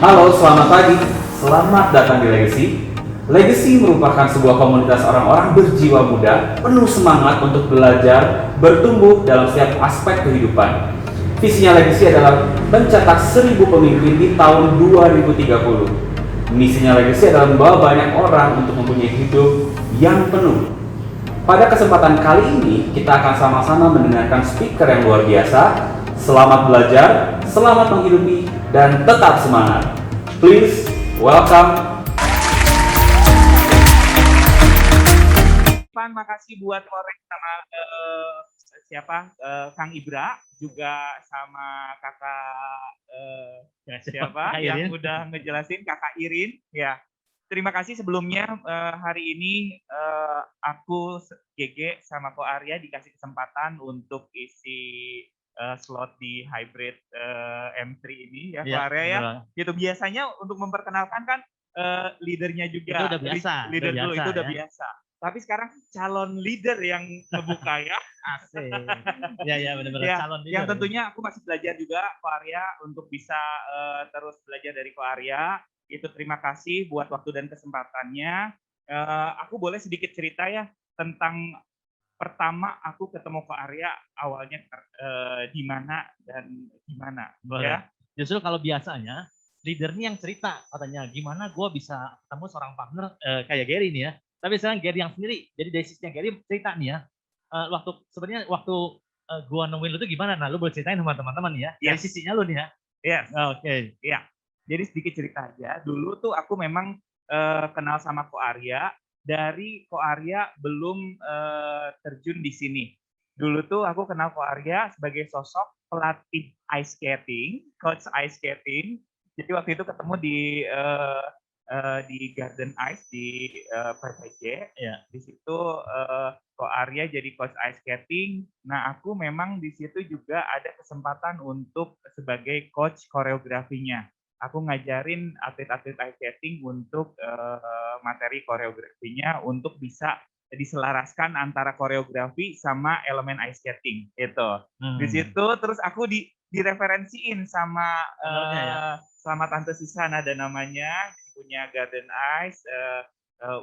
Halo, selamat pagi. Selamat datang di Legacy. Legacy merupakan sebuah komunitas orang-orang berjiwa muda, penuh semangat untuk belajar, bertumbuh dalam setiap aspek kehidupan. Visinya Legacy adalah mencetak 1000 pemimpin di tahun 2030. Misinya Legacy adalah membawa banyak orang untuk mempunyai hidup yang penuh. Pada kesempatan kali ini, kita akan sama-sama mendengarkan speaker yang luar biasa. Selamat belajar, selamat menghidupi, dan tetap semangat. Please welcome. Makasih buat Loren sama Kang Ibra, juga sama kakak siapa yang udah ngejelasin, kakak Irin. Ya, terima kasih sebelumnya. Hari ini aku GG sama Ko Arya dikasih kesempatan untuk isi slot di hybrid M3 ini ya, Ko Arya ya. Gitu biasanya untuk memperkenalkan kan leadernya juga. Itu udah biasa. Leader dulu itu udah ya. biasa. Tapi sekarang calon leader yang ngebuka ya. Asik. Ya benar-benar ya, calon leader. Yang tentunya aku masih belajar juga Ko Arya untuk bisa terus belajar dari Ko Arya. Itu terima kasih buat waktu dan kesempatannya. Aku boleh sedikit cerita ya tentang pertama aku ketemu Ko Arya awalnya di mana dan gimana. Boleh. Ya. Justru kalau biasanya leader nih yang cerita katanya gimana gue bisa ketemu seorang partner kayak Gary nih ya. Tapi sekarang Gary yang sendiri, jadi dari sisinya Gary cerita nih ya. Waktu gue nemuin lu tuh gimana? Nah, lu boleh ceritain sama teman-teman nih ya. Dari sisinya lu nih ya. Yes. Oke. Iya. Jadi sedikit cerita aja. Dulu tuh aku memang kenal sama Ko Arya dari Ko Arya belum terjun di sini. Dulu tuh aku kenal Ko Arya sebagai sosok pelatih ice skating, coach ice skating. Jadi waktu itu ketemu di Garden Ice di PPJ. Ya. Di situ Ko Arya jadi coach ice skating. Nah, aku memang di situ juga ada kesempatan untuk sebagai coach koreografinya. Aku ngajarin atlet-atlet ice skating untuk materi koreografinya untuk bisa diselaraskan antara koreografi sama elemen ice skating gitu. Di situ terus aku direferensiin sama sama Tante Susan, ada namanya, punya Garden Ice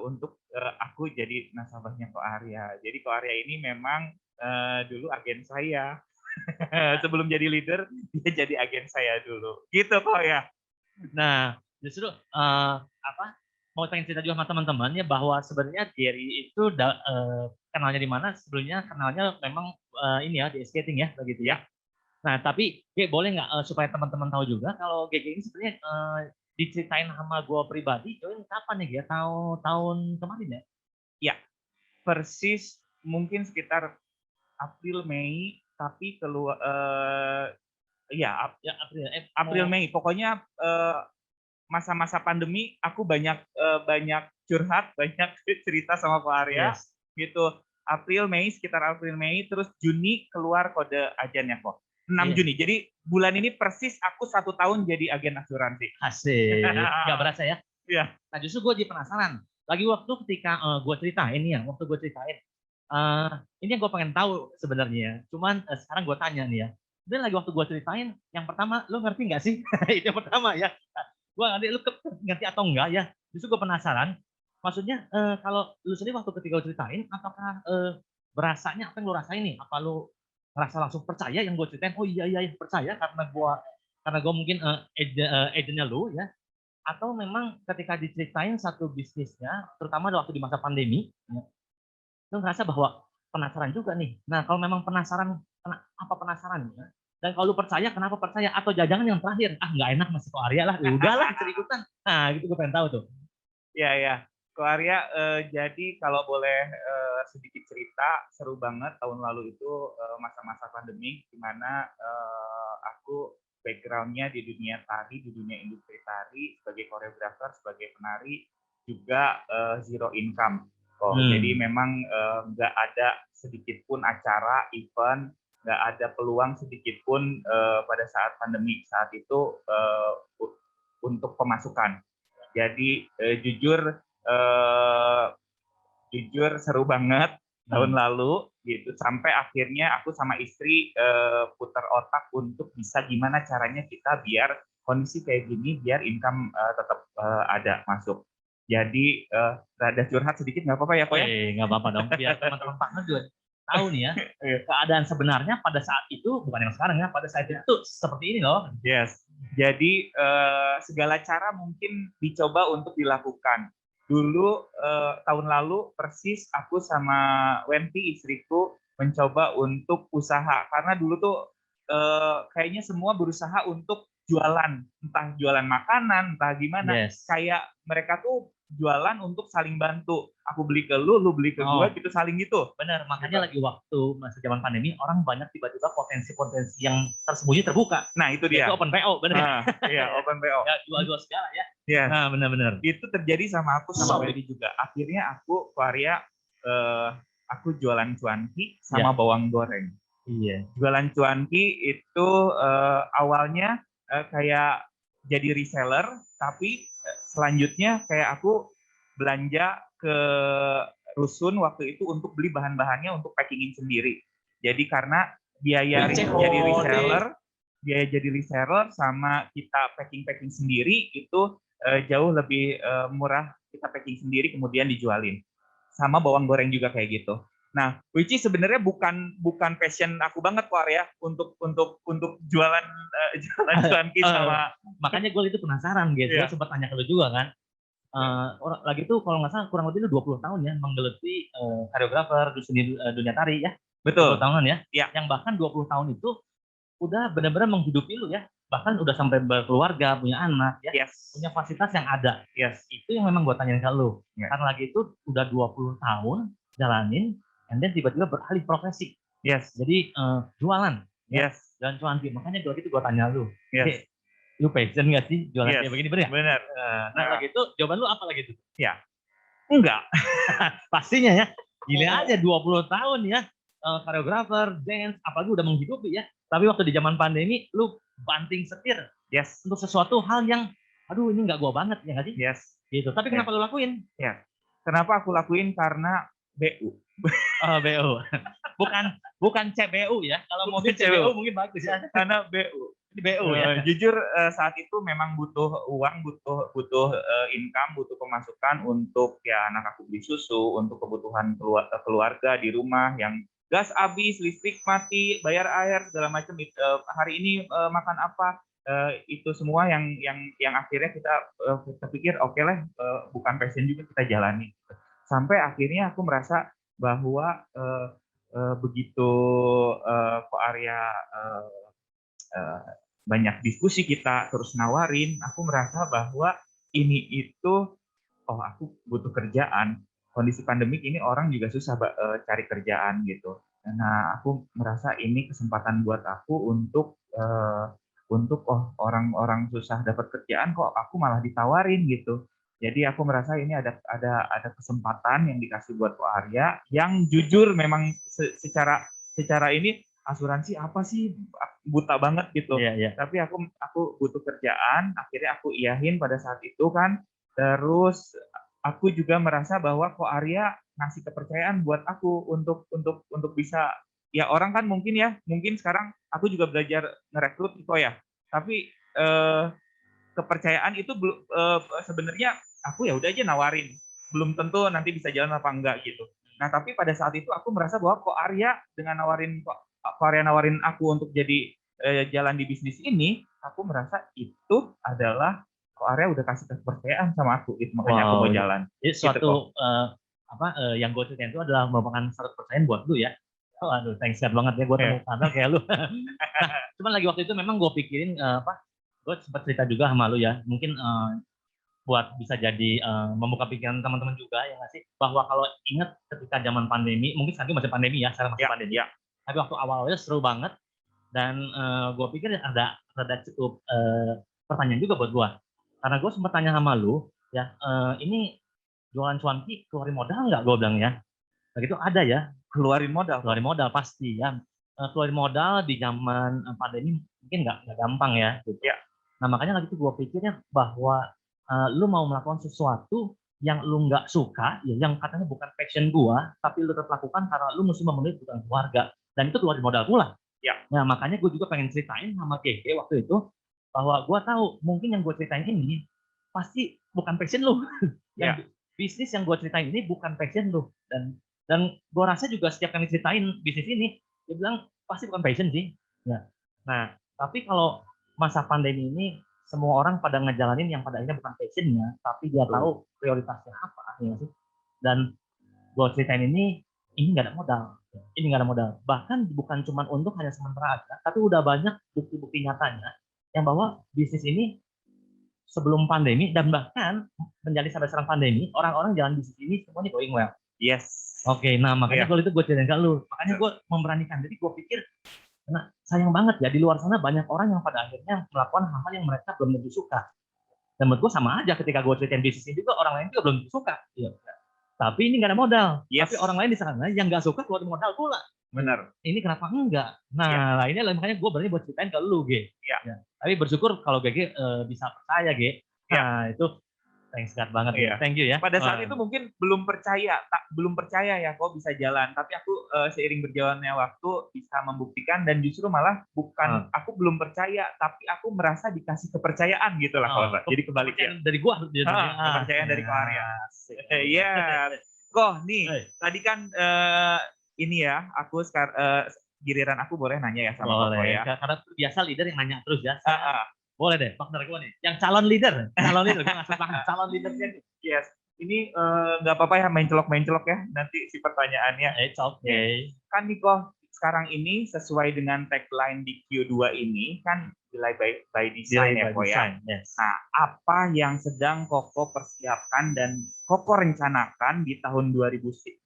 untuk aku jadi nasabahnya Ko Arya. Jadi Ko Arya ini memang dulu agen saya. Sebelum jadi leader, dia jadi agen saya dulu. Gitu kok ya. Nah, justru mau pengen cerita juga sama teman-temannya bahwa sebenarnya Gary itu kenalnya di mana? Sebelumnya kenalnya memang ini ya di skating ya, begitu ya. Nah, tapi boleh nggak supaya teman-teman tahu juga kalau GG ini sebenarnya diceritain sama gue pribadi, join kapan ya? Tahun kemarin ya? Ya, persis mungkin sekitar April Mei, tapi keluar April Mei. Pokoknya masa-masa pandemi aku banyak curhat, banyak cerita sama Ko Arya. Yes. Gitu. Sekitar April Mei, terus Juni keluar kode ajannya kok. 6 Juni. Jadi bulan ini persis aku 1 tahun jadi agen asuransi. Asik. Nggak berasa ya? Iya. Nah, justru gue jadi penasaran. Lagi waktu ketika gue ceritain ini ya, ini yang gue pengen tahu sebenarnya. Cuman sekarang gue tanya nih ya. Dan lagi waktu gue ceritain, yang pertama, lu ngerti nggak sih? Itu yang pertama ya. Gue lu ngerti atau enggak ya? Justru gue penasaran. Maksudnya kalau lu sendiri waktu ketika lu ceritain, apakah berasanya apa yang lu rasain nih? Apa lu ngerasa langsung percaya yang gue ceritain? Oh iya percaya karena gue mungkin agentnya lu ya. Atau memang ketika diceritain satu bisnisnya, terutama waktu di masa pandemi, ya, lu ngerasa bahwa penasaran juga nih. Nah, kalau memang penasaran, apa penasaran? Ya? Dan kalau lu percaya, kenapa percaya? Atau jangan yang terakhir, nggak enak masih Ko Arya lah, udahlah cerita. Nah, gitu gue pengen tahu tuh. Ya. Ko Arya, jadi kalau boleh sedikit cerita, seru banget tahun lalu itu masa-masa pandemi, di mana aku background-nya di dunia tari, di dunia industri tari, sebagai koreografer, sebagai penari, juga zero income. Jadi memang nggak ada sedikit pun acara, event, nggak ada peluang sedikit pun pada saat pandemi saat itu untuk pemasukan. Jadi jujur seru banget tahun lalu gitu, sampai akhirnya aku sama istri putar otak untuk bisa gimana caranya kita biar kondisi kayak gini biar income tetap ada masuk. Jadi rada curhat sedikit nggak apa-apa ya kok ya? Nggak apa-apa dong, biar teman-teman partner juga tahu nih ya, Iya. keadaan sebenarnya pada saat itu, bukan yang sekarang ya, pada saat itu seperti ini loh. Yes. Jadi segala cara mungkin dicoba untuk dilakukan. Dulu tahun lalu persis aku sama Wenti istriku mencoba untuk usaha karena dulu tuh kayaknya semua berusaha untuk jualan, entah jualan makanan, entah gimana. Yes. Kayak mereka tuh jualan untuk saling bantu. Aku beli ke lu beli ke gua, gitu saling gitu. Benar, makanya lagi waktu masa zaman pandemi orang banyak tiba-tiba potensi-potensi yang tersembunyi terbuka. Nah itu dia. Itu open PO, benar ya? Nah, iya open PO. Ya, jual-jual segala ya. Iya. Nah, benar-benar. Itu terjadi sama aku sama Wendy juga. Akhirnya aku Varia aku jualan cuanki sama bawang goreng. Iya. Jualan cuanki itu awalnya kayak jadi reseller, tapi selanjutnya kayak aku belanja ke rusun waktu itu untuk beli bahan-bahannya untuk packaging sendiri. Jadi karena biaya jadi reseller sama kita packing sendiri itu jauh lebih murah, kita packing sendiri kemudian dijualin. Sama bawang goreng juga kayak gitu. Nah, which is sebenarnya bukan passion aku banget kok ya untuk jualan cuanki sama. Makanya gue itu penasaran gitu. Gue sempat tanya ke lu juga kan. Lagi tuh kalau nggak salah kurang lebih lu 20 tahun ya menggeluti koreografer di dunia tari ya. Betul. 20 tahunan ya. Ya. Yang bahkan 20 tahun itu udah benar-benar menghidupi lu ya. Bahkan udah sampai berkeluarga, punya anak ya. Yes. Punya fasilitas yang ada. Yes. Itu yang memang gue tanyain ke lu. Yeah. Karena lagi itu udah 20 tahun jalanin, and then tiba-tiba beralih profesi. Yes. Jadi jualan. Yes. Ya? Dan cuanki. Makanya lagi itu gue tanya lu. Yes. Lu passion nggak sih jualan kayak begini, bener ya? Bener. Nah, lagi itu jawaban lu apa lagi itu? Ya. Enggak. Pastinya ya. Gila aja 20 tahun ya. Koreografer, dance, apalagi udah menghidupi ya. Tapi waktu di zaman pandemi, lu banting setir. Yes. Untuk sesuatu hal yang, aduh ini nggak gua banget, ya nggak sih? Yes. Gitu. Tapi kenapa lu lakuin? Ya. Kenapa aku lakuin? Karena BU. BU. Bukan CBU ya. Kalau mobil CBU mungkin bagus ya. Karena BU. BU ya. Jujur saat itu memang butuh uang, butuh income, butuh pemasukan untuk ya anak aku beli susu, untuk kebutuhan keluarga di rumah yang gas habis, listrik mati, bayar air segala macam. Hari ini makan apa? Itu semua yang akhirnya kita pikir oke lah, bukan passion juga kita jalani. Sampai akhirnya aku merasa bahwa begitu Ko Arya banyak diskusi kita terus nawarin, aku merasa bahwa ini itu aku butuh kerjaan. Kondisi pandemik ini orang juga susah cari kerjaan gitu. Nah, aku merasa ini kesempatan buat aku untuk orang-orang susah dapat kerjaan kok aku malah ditawarin gitu. Jadi aku merasa ini ada kesempatan yang dikasih buat Ko Arya yang jujur memang secara ini asuransi apa sih buta banget gitu. Yeah. Tapi aku butuh kerjaan, akhirnya aku iyahin pada saat itu kan. Terus aku juga merasa bahwa Ko Arya ngasih kepercayaan buat aku untuk bisa ya orang kan mungkin sekarang aku juga belajar ngerekrut Ko ya. Tapi kepercayaan itu sebenarnya aku ya udah aja nawarin. Belum tentu nanti bisa jalan apa enggak gitu. Nah, tapi pada saat itu aku merasa bahwa Ko Arya dengan Ko Arya nawarin aku untuk jadi jalan di bisnis ini, aku merasa itu adalah Ko Arya udah kasih kepercayaan sama aku, itu makanya aku mau jalan. Jadi suatu yang gue ceritain itu adalah merupakan syarat kepercayaan buat lu ya. Oh, aduh, thanks banget ya gue temu partner kayak lu. Nah, cuman lagi waktu itu memang gue pikirin gue sempat cerita juga sama lu ya, mungkin buat bisa jadi membuka pikiran teman-teman juga ya nggak sih, bahwa kalau ingat ketika zaman pandemi, mungkin sekarang masih pandemi ya, sekarang masih pandemi ya. Tapi waktu awalnya seru banget dan gue pikir ada cukup pertanyaan juga buat gue, karena gue sempat tanya sama lu ya, ini jualan cuanki keluarin modal nggak, gue bilang ya. Begitu ada ya, keluarin modal pasti ya. Keluarin modal di zaman pandemi mungkin nggak gampang ya. Gitu. Ya. Nah makanya lagi itu gue pikirnya bahwa lu mau melakukan sesuatu yang lu nggak suka, ya, yang katanya bukan passion gua, tapi lu tetap lakukan karena lu mesti memenuhi kebutuhan keluarga, dan itu keluarin modal pula. Ya. Nah makanya gue juga pengen ceritain sama Gege waktu itu, bahwa gue tahu mungkin yang gue ceritain ini pasti bukan passion lu. Ya. Yang bisnis yang gue ceritain ini bukan passion lu. Dan gue rasa juga setiap kali ceritain bisnis ini, dia bilang pasti bukan passion sih. Ya. Nah, tapi kalau masa pandemi ini semua orang pada ngejalanin yang pada akhirnya bukan passionnya, tapi dia tahu prioritasnya apa, ya sih. Dan gue ceritain ini nggak ada modal, ini nggak ada modal. Bahkan bukan cuma untuk hanya sementara aja, tapi udah banyak bukti-bukti nyatanya yang bahwa bisnis ini sebelum pandemi dan bahkan menjadi sampai sekarang pandemi, orang-orang jalan bisnis ini semuanya going well. Yes. Oke, nah makanya kalau itu gue ceritain ke lu, makanya gue memberanikan. Jadi gue pikir, nah sayang banget ya di luar sana banyak orang yang pada akhirnya melakukan hal-hal yang mereka belum tentu suka. Dan menurut gue sama aja ketika gue ceritain bisnis ini juga orang lain juga belum tentu suka. Iya. Tapi ini nggak ada modal. Yes. Tapi orang lain di sana yang nggak suka keluar modal pula. Benar. Ini kenapa enggak? Nah, ini makanya gue berani buat ceritain ke lu, G. Iya. Ya. Tapi bersyukur kalau GG bisa percaya, G. Nah, itu thanks God banget. Iya. Thank you ya. Pada saat itu mungkin belum percaya ya kok bisa jalan. Tapi aku seiring berjalannya waktu bisa membuktikan dan justru malah bukan aku belum percaya, tapi aku merasa dikasih kepercayaan gitu lah kalau Jadi kebaliknya. Dari gua kepercayaan dari Ko Arya. Iya. Kok nih, tadi kan ini ya, aku sekarang giliran aku boleh nanya ya sama Koko ya. Karena biasa leader yang nanya terus ya. Boleh deh, partner gue nih. Yang calon leader gue nggak paham. Calon leadernya. Yes. Ini nggak apa-apa ya main celok ya nanti si pertanyaannya. It's okay. Kan Niko sekarang ini sesuai dengan tagline di Q2 ini kan Delay by Design ya Ko ya. Yes. Nah, apa yang sedang Koko persiapkan dan Koko rencanakan di tahun 2021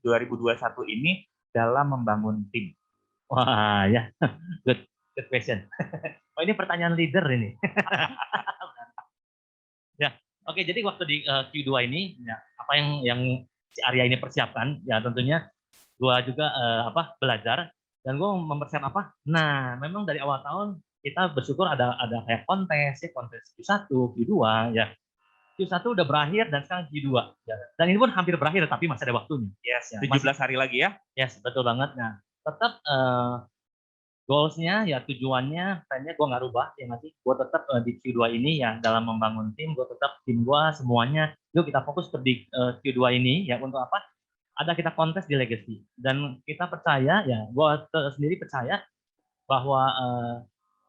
ini dalam membangun tim? Wah ya, good question. Oh ini pertanyaan leader ini. Ya, oke. Jadi waktu di Q2 ini, ya, apa yang si Arya ini persiapkan, ya tentunya gua juga belajar dan gua mempersiapkan apa? Nah, memang dari awal tahun kita bersyukur ada kayak kontes Q1, Q2, ya. Q1 udah berakhir dan sekarang Q2. Ya. Dan ini pun hampir berakhir tapi masih ada waktunya. Yes, ya, 17 hari lagi ya. Yes, betul banget. Nah, tetap goals-nya ya tujuannya kayaknya gue nggak rubah ya nanti gue tetap di Q2 ini ya dalam membangun tim gue tetap tim gue semuanya yuk kita fokus ke di Q2 ini ya untuk apa ada kita kontes di legacy dan kita percaya ya gue sendiri percaya bahwa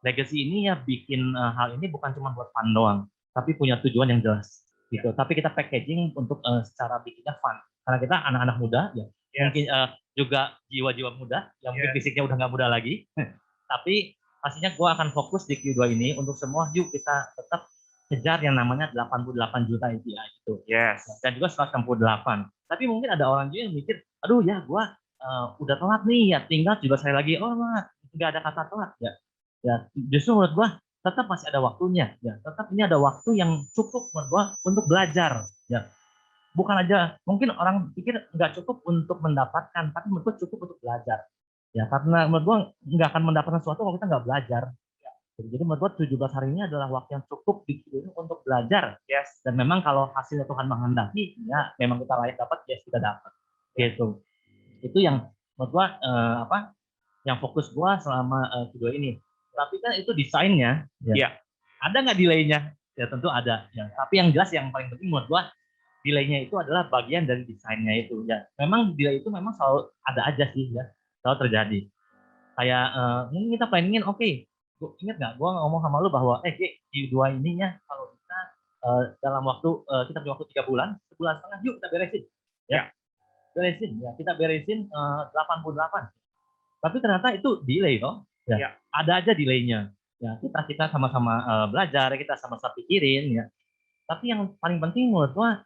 legacy ini ya bikin hal ini bukan cuma buat fun doang tapi punya tujuan yang jelas gitu tapi kita packaging untuk secara bikinnya fun karena kita anak-anak muda ya mungkin juga jiwa-jiwa muda yang mungkin fisiknya udah nggak muda lagi tapi pastinya gue akan fokus di Q2 ini untuk semua yuk kita tetap kejar yang namanya 88 juta API itu dan juga 168 tapi mungkin ada orang juga yang mikir aduh ya gue udah telat nih ya tinggal 17 hari lagi nggak ada kata telat ya justru menurut gue tetap masih ada waktunya ya tetap ini ada waktu yang cukup menurut gue untuk belajar ya bukan aja mungkin orang pikir nggak cukup untuk mendapatkan tapi menurut gue cukup untuk belajar ya karena menurut gue nggak akan mendapatkan sesuatu kalau kita nggak belajar jadi menurut gue 17 hari ini adalah waktu yang cukup untuk belajar dan memang kalau hasilnya Tuhan menghendaki ya memang kita layak dapat kita dapat gitu itu yang menurut gue yang fokus gue selama Q2 ini tapi kan itu desainnya ada nggak delaynya ya tentu ada ya tapi yang jelas yang paling penting menurut gue delay-nya itu adalah bagian dari desainnya itu ya memang delay itu memang selalu ada aja sih ya selalu terjadi kayak ini kita planningin ingat nggak gue ngomong sama lu bahwa Q2 ini ya kalau kita dalam waktu kita punya waktu 3 bulan sebulan setengah yuk kita beresin beresin ya kita beresin 88 tapi ternyata itu delay toh ya ada aja delaynya ya kita sama-sama belajar kita sama-sama pikirin ya tapi yang paling penting menurut gua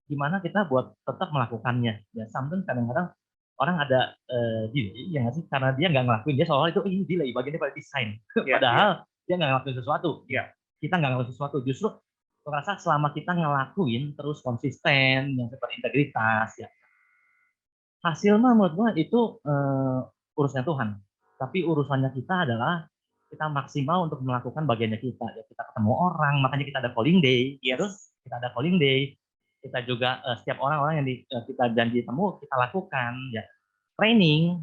gimana kita buat tetap melakukannya ya sometimes kadang-kadang orang ada delay ya nggak sih karena dia nggak ngelakuin dia soal itu ini delay bagiannya pada desain padahal dia nggak ngelakuin sesuatu kita nggak ngelakuin sesuatu justru merasa selama kita ngelakuin terus konsisten yang seperti integritas ya hasil mah menurut gua itu urusannya Tuhan tapi urusannya kita adalah kita maksimal untuk melakukan bagiannya kita ya kita ketemu orang makanya kita ada calling day terus kita ada calling day kita juga setiap orang-orang yang kita janji temu kita lakukan ya training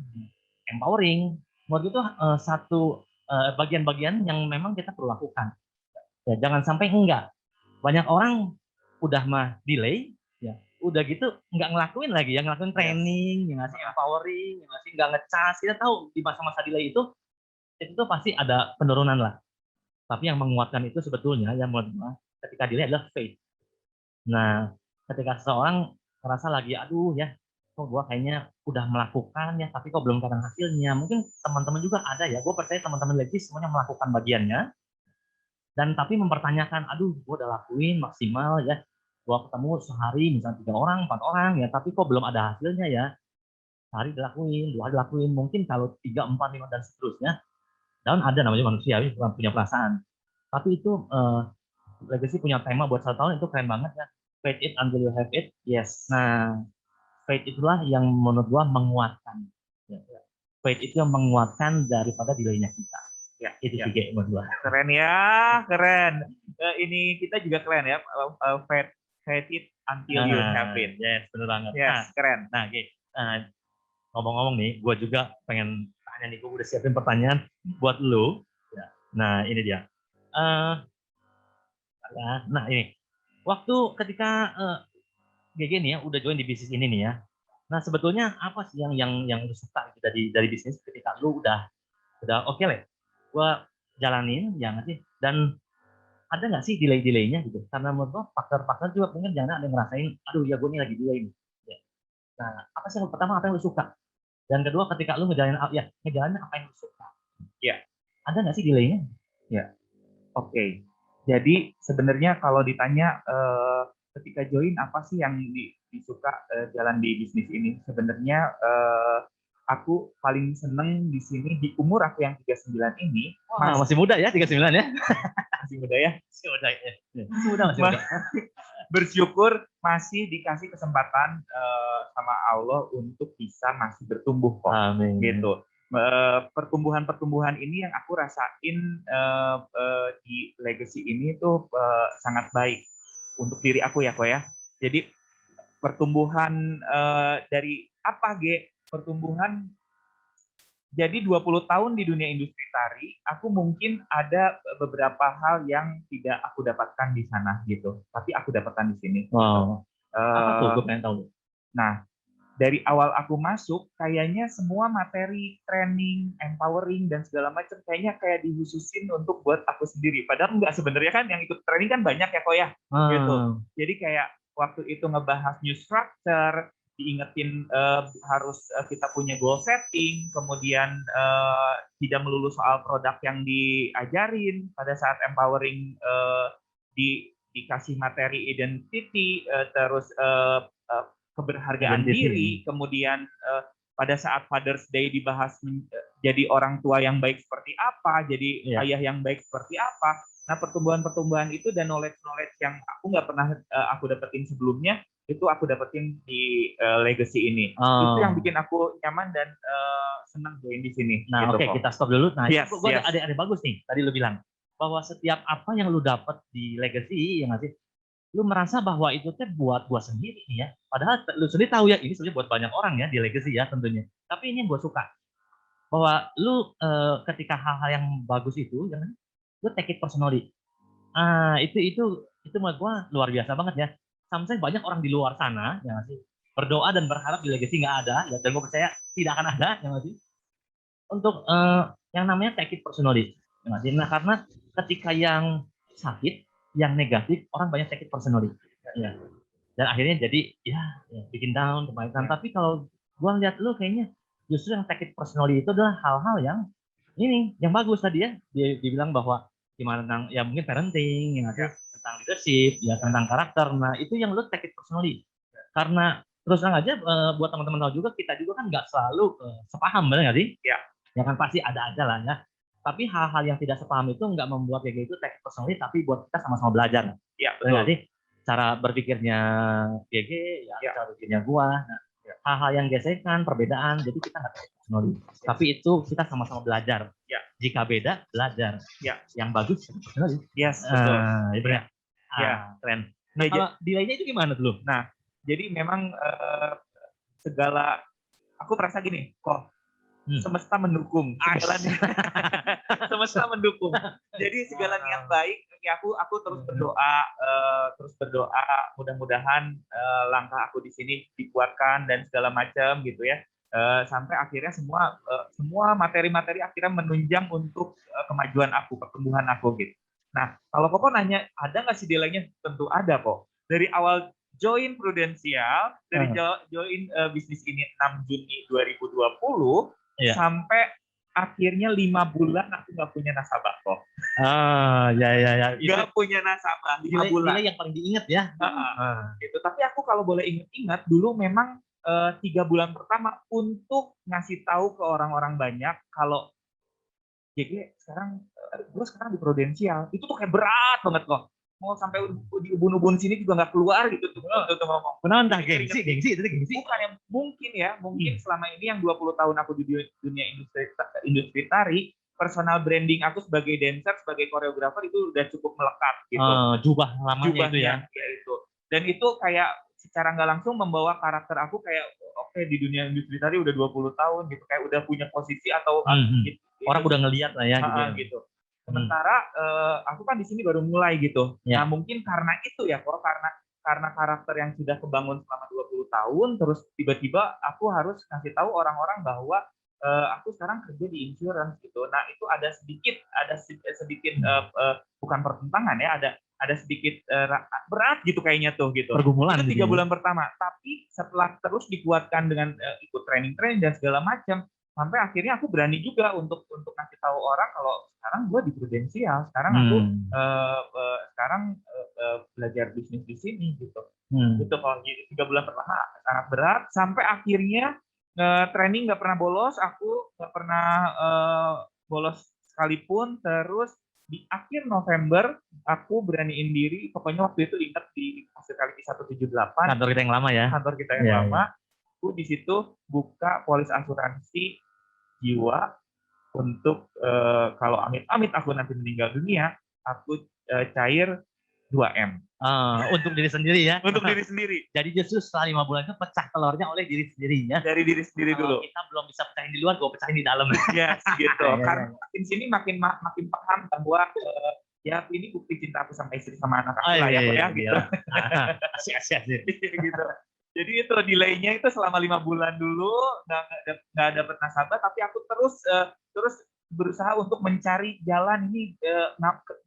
empowering menurut itu satu bagian-bagian yang memang kita perlu lakukan Ya, jangan sampai enggak. Banyak orang udah mah delay, ya, udah gitu nggak ngelakuin lagi, yang ngelakuin training, yang ngasih empowering, yang ngasih nggak ngecas. Kita tahu di masa-masa delay itu tuh pasti ada penurunan lah. Tapi yang menguatkan itu sebetulnya yang menurut gua ketika delay adalah faith. Nah, ketika seseorang merasa lagi, aduh ya, kok gua kayaknya udah melakukan ya, tapi kok belum kelihatan hasilnya. Mungkin teman-teman juga ada ya, gue percaya teman-teman lagi semuanya melakukan bagiannya, dan tapi mempertanyakan, aduh, gue udah lakuin maksimal ya, gue ketemu sehari misalnya 3 orang, 4 orang ya, tapi kok belum ada hasilnya ya. Sehari dilakuin, 2 hari dilakuin, mungkin kalau 3, 4, 5 dan seterusnya, dan ada namanya manusia, punya perasaan. Tapi itu Legacy punya tema buat 1 tahun itu keren banget ya. Faith it until you have it. Yes. Nah, faith itulah yang menurut gua menguatkan. Ya. Faith itu yang menguatkan daripada delaynya kita. Ya, itu ya. sih kayak menurut gua. Keren ya, keren. Ini kita juga keren ya. Faith it until you have it. Yes, benar banget. Yes, keren. Nah, ngomong-ngomong nih, gua juga pengen tanya nih, gua udah siapin pertanyaan buat lu. Ya. Nah, ini dia. Nah, ini. Waktu ketika GG nih ya, udah join di bisnis ini nih ya. Nah, sebetulnya apa sih yang lu suka gitu dari bisnis ketika lu udah oke lah. Gua jalanin ya nggak sih? Dan ada nggak sih delay-delaynya gitu? Karena menurut gua faktor-faktor juga mungkin jangan ada yang ngerasain, aduh ya gue ini lagi delay nih. Ya. Nah, apa sih yang pertama apa yang lu suka? Dan kedua ketika lu ngejalanin apa yang lu suka? Ya. Ada nggak sih delaynya? Ya. Oke. Jadi sebenarnya kalau ditanya ketika join apa sih yang disuka jalan di bisnis ini? Sebenarnya aku paling seneng di sini di umur aku yang 39 ini. Masih muda ya 39 ya? Masih muda ya? Masih muda ya. Masih muda. Bersyukur masih dikasih kesempatan sama Allah untuk bisa masih bertumbuh kok. Amin. Gitu. Pertumbuhan ini yang aku rasain di Legacy ini tuh sangat baik untuk diri aku ya kok ya. Jadi pertumbuhan dari apa pertumbuhan. Jadi 20 tahun di dunia industri tari, aku mungkin ada beberapa hal yang tidak aku dapatkan di sana gitu, tapi aku dapatkan di sini. Wow. Apa tuh? Gue pengen tahu. Nah, dari awal aku masuk, kayaknya semua materi, training, empowering, dan segala macam kayaknya kayak dihususin untuk buat aku sendiri. Padahal enggak, sebenarnya kan yang ikut training kan banyak ya kok ya. Gitu. Jadi kayak waktu itu ngebahas new structure, diingetin harus kita punya goal setting, kemudian tidak melulu soal produk yang diajarin pada saat empowering, dikasih materi identity, terus keberhargaan diri, kemudian pada saat Father's Day dibahas jadi orang tua yang baik seperti apa, jadi ayah yang baik seperti apa. Nah, pertumbuhan-pertumbuhan itu dan knowledge yang aku nggak pernah aku dapetin sebelumnya, itu aku dapetin di Legacy ini. Itu yang bikin aku nyaman dan senang join di sini. Nah, gitu, oke, kita stop dulu. Nah, gue ada bagus nih. Tadi lu bilang bahwa setiap apa yang lu dapat di Legacy, ya nggak sih? Lu merasa bahwa itu teh buat gua sendiri nih ya. Padahal lu sendiri tahu ya ini sebenarnya buat banyak orang ya di Legacy ya tentunya. Tapi ini yang gua suka bahwa lu ketika hal-hal yang bagus itu, jangan lu take it personally. Itu menurut gua luar biasa banget ya. Sampai banyak orang di luar sana ya sih berdoa dan berharap di Legacy nggak ada, ya, dan gua percaya tidak akan ada ya sih. Untuk yang namanya take it personally. Ya, nah, karena ketika yang sakit yang negatif orang banyak take it personally ya. Dan akhirnya jadi ya bikin down kebaikan. Tapi kalau gua lihat lu kayaknya justru yang take it personally itu adalah hal-hal yang ini yang bagus tadi ya. Dia bilang bahwa gimana tentang ya mungkin parenting yang ada tentang leadership ya, tentang karakter. Nah itu yang lu take it personally karena terus terang aja buat teman-teman tahu juga kita juga kan nggak selalu sepaham, benar nggak sih? Ya kan pasti ada aja lah ya. Tapi hal-hal yang tidak sepaham itu nggak membuat kayak gitu take personally, tapi buat kita sama-sama belajar. Ya, benar sih? Cara berpikirnya GG, cara berpikirnya gua. Nah, hal-hal yang gesekan, perbedaan, jadi kita nggak take personally. Tapi itu kita sama-sama belajar. Jika beda, belajar. Yang bagus, personally. Yes, betul. Keren. Nah, kalau delaynya itu gimana dulu? Nah, jadi memang aku merasa gini, kok semesta mendukung segalanya. sama-sama mendukung. Jadi segala niat baik, ya aku terus berdoa, mudah-mudahan langkah aku di sini dikuatkan dan segala macam gitu ya. Sampai akhirnya semua materi-materi akhirnya menunjang untuk kemajuan aku, pertumbuhan aku gitu. Nah, kalau Koko nanya ada nggak sih delay-nya? Tentu ada kok. Dari awal join Prudential, dari join bisnis ini 6 Juni 2020 sampai akhirnya 5 bulan aku nggak punya nasabah kok. Ya. Nggak punya nasabah 5 bulan. Delay yang paling diingat ya. Gitu. Tapi aku kalau boleh ingat-ingat dulu memang 3 bulan pertama untuk ngasih tahu ke orang-orang banyak kalau GG gue sekarang di Prudensial itu tuh kayak berat banget kok, mau sampai di ubun-ubun sini juga nggak keluar gitu tuh ngomong. Benar entah gengsi itu gengsi. Bukan yang mungkin selama ini yang 20 tahun aku di dunia industri tari, personal branding aku sebagai dancer, sebagai koreografer itu udah cukup melekat gitu. Jubah lamanya itu ya. Itu. Dan itu kayak secara nggak langsung membawa karakter aku kayak oke, di dunia industri tari udah 20 tahun gitu, kayak udah punya posisi atau gitu. Orang udah ngelihat lah ya gitu. Sementara aku kan di sini baru mulai gitu. Nah, mungkin karena itu ya kok, karena karakter yang sudah kebangun selama 20 tahun terus tiba-tiba aku harus kasih tahu orang-orang bahwa aku sekarang kerja di insurance gitu. Nah, itu ada sedikit bukan pertentangan ya, ada sedikit berat gitu kayaknya tuh gitu. Pergumulan itu 3 bulan pertama. Tapi setelah terus dikuatkan dengan ikut training dan segala macam, sampai akhirnya aku berani juga untuk ngasih tahu orang kalau sekarang gue di Prudensial, sekarang aku belajar bisnis di sini gitu. Gitu kalau 3 bulan pertama sangat berat, sampai akhirnya training nggak pernah bolos, aku nggak pernah bolos sekalipun. Terus di akhir November aku beraniin diri, pokoknya waktu itu ingat di Hospitality 178, kantor kita yang lama ya. Kantor kita yang lama. Aku di situ buka polis asuransi jiwa untuk kalau amit-amit aku nanti meninggal dunia, aku cair 2M. Untuk diri sendiri ya. Untuk diri sendiri. Jadi justru setelah 5 bulan itu pecah telurnya oleh diri sendirinya. Dari diri sendiri dulu. Kita belum bisa pecahin di luar, gue pecahin di dalam. Yes, gitu. Karena makin sini makin paham bahwa ya ini bukti cinta aku sama istri sama anak aku lah ya, gitu. Asik. Gitu. Jadi itu delay-nya itu selama 5 bulan dulu nggak dapet nasabah, tapi aku terus berusaha untuk mencari jalan ini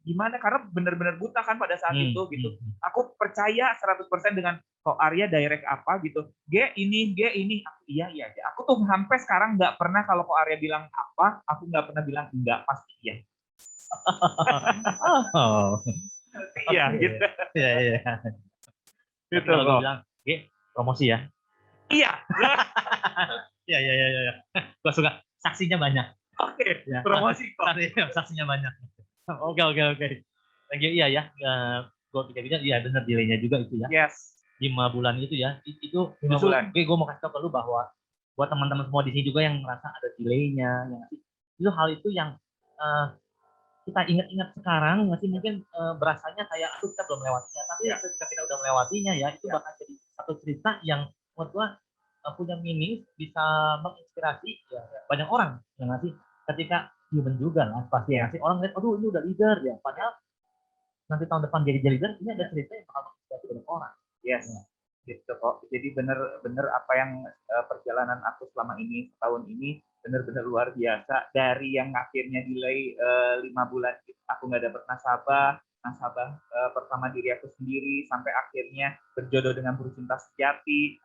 gimana, karena benar-benar buta kan pada saat itu gitu. Aku percaya 100% dengan kok Arya direct apa gitu. G ini. Iya. Aku tuh sampai sekarang nggak pernah kalau kok Arya bilang apa, aku nggak pernah bilang enggak, pasti iya. Iya, gitu. Iya. Gitu kalau kok. bilang, promosi ya. Iya. Iya. Gue suka saksinya banyak. Oke, promosi kok. Saksinya banyak. Oke. Thank you. Iya ya. Gue pikir iya benar delay-nya juga itu ya. Yes. 5 bulan itu ya. Itu 5 bulan. Oke, gue mau kasih tau ke lu bahwa buat teman-teman semua di sini juga yang merasa ada delay-nya, itu hal itu yang kita ingat-ingat sekarang masih mungkin berasanya kayak kita belum melewatinya, tapi ketika kita udah melewatinya ya itu bakal jadi satu cerita yang menurut gua punya meaning, bisa menginspirasi banyak orang yang ngasih ketika human juga lah pasti ngasih orang lihat, aduh ini udah leader ya, padahal nanti tahun depan jadi leader ini ada cerita yang bakal menginspirasi banyak orang. Yes. Gitu kok. Jadi bener apa yang perjalanan aku selama ini setahun ini bener-bener luar biasa. Dari yang akhirnya delay 5 bulan aku nggak dapet nasabah pertama diri aku sendiri, sampai akhirnya berjodoh dengan bercinta sejati.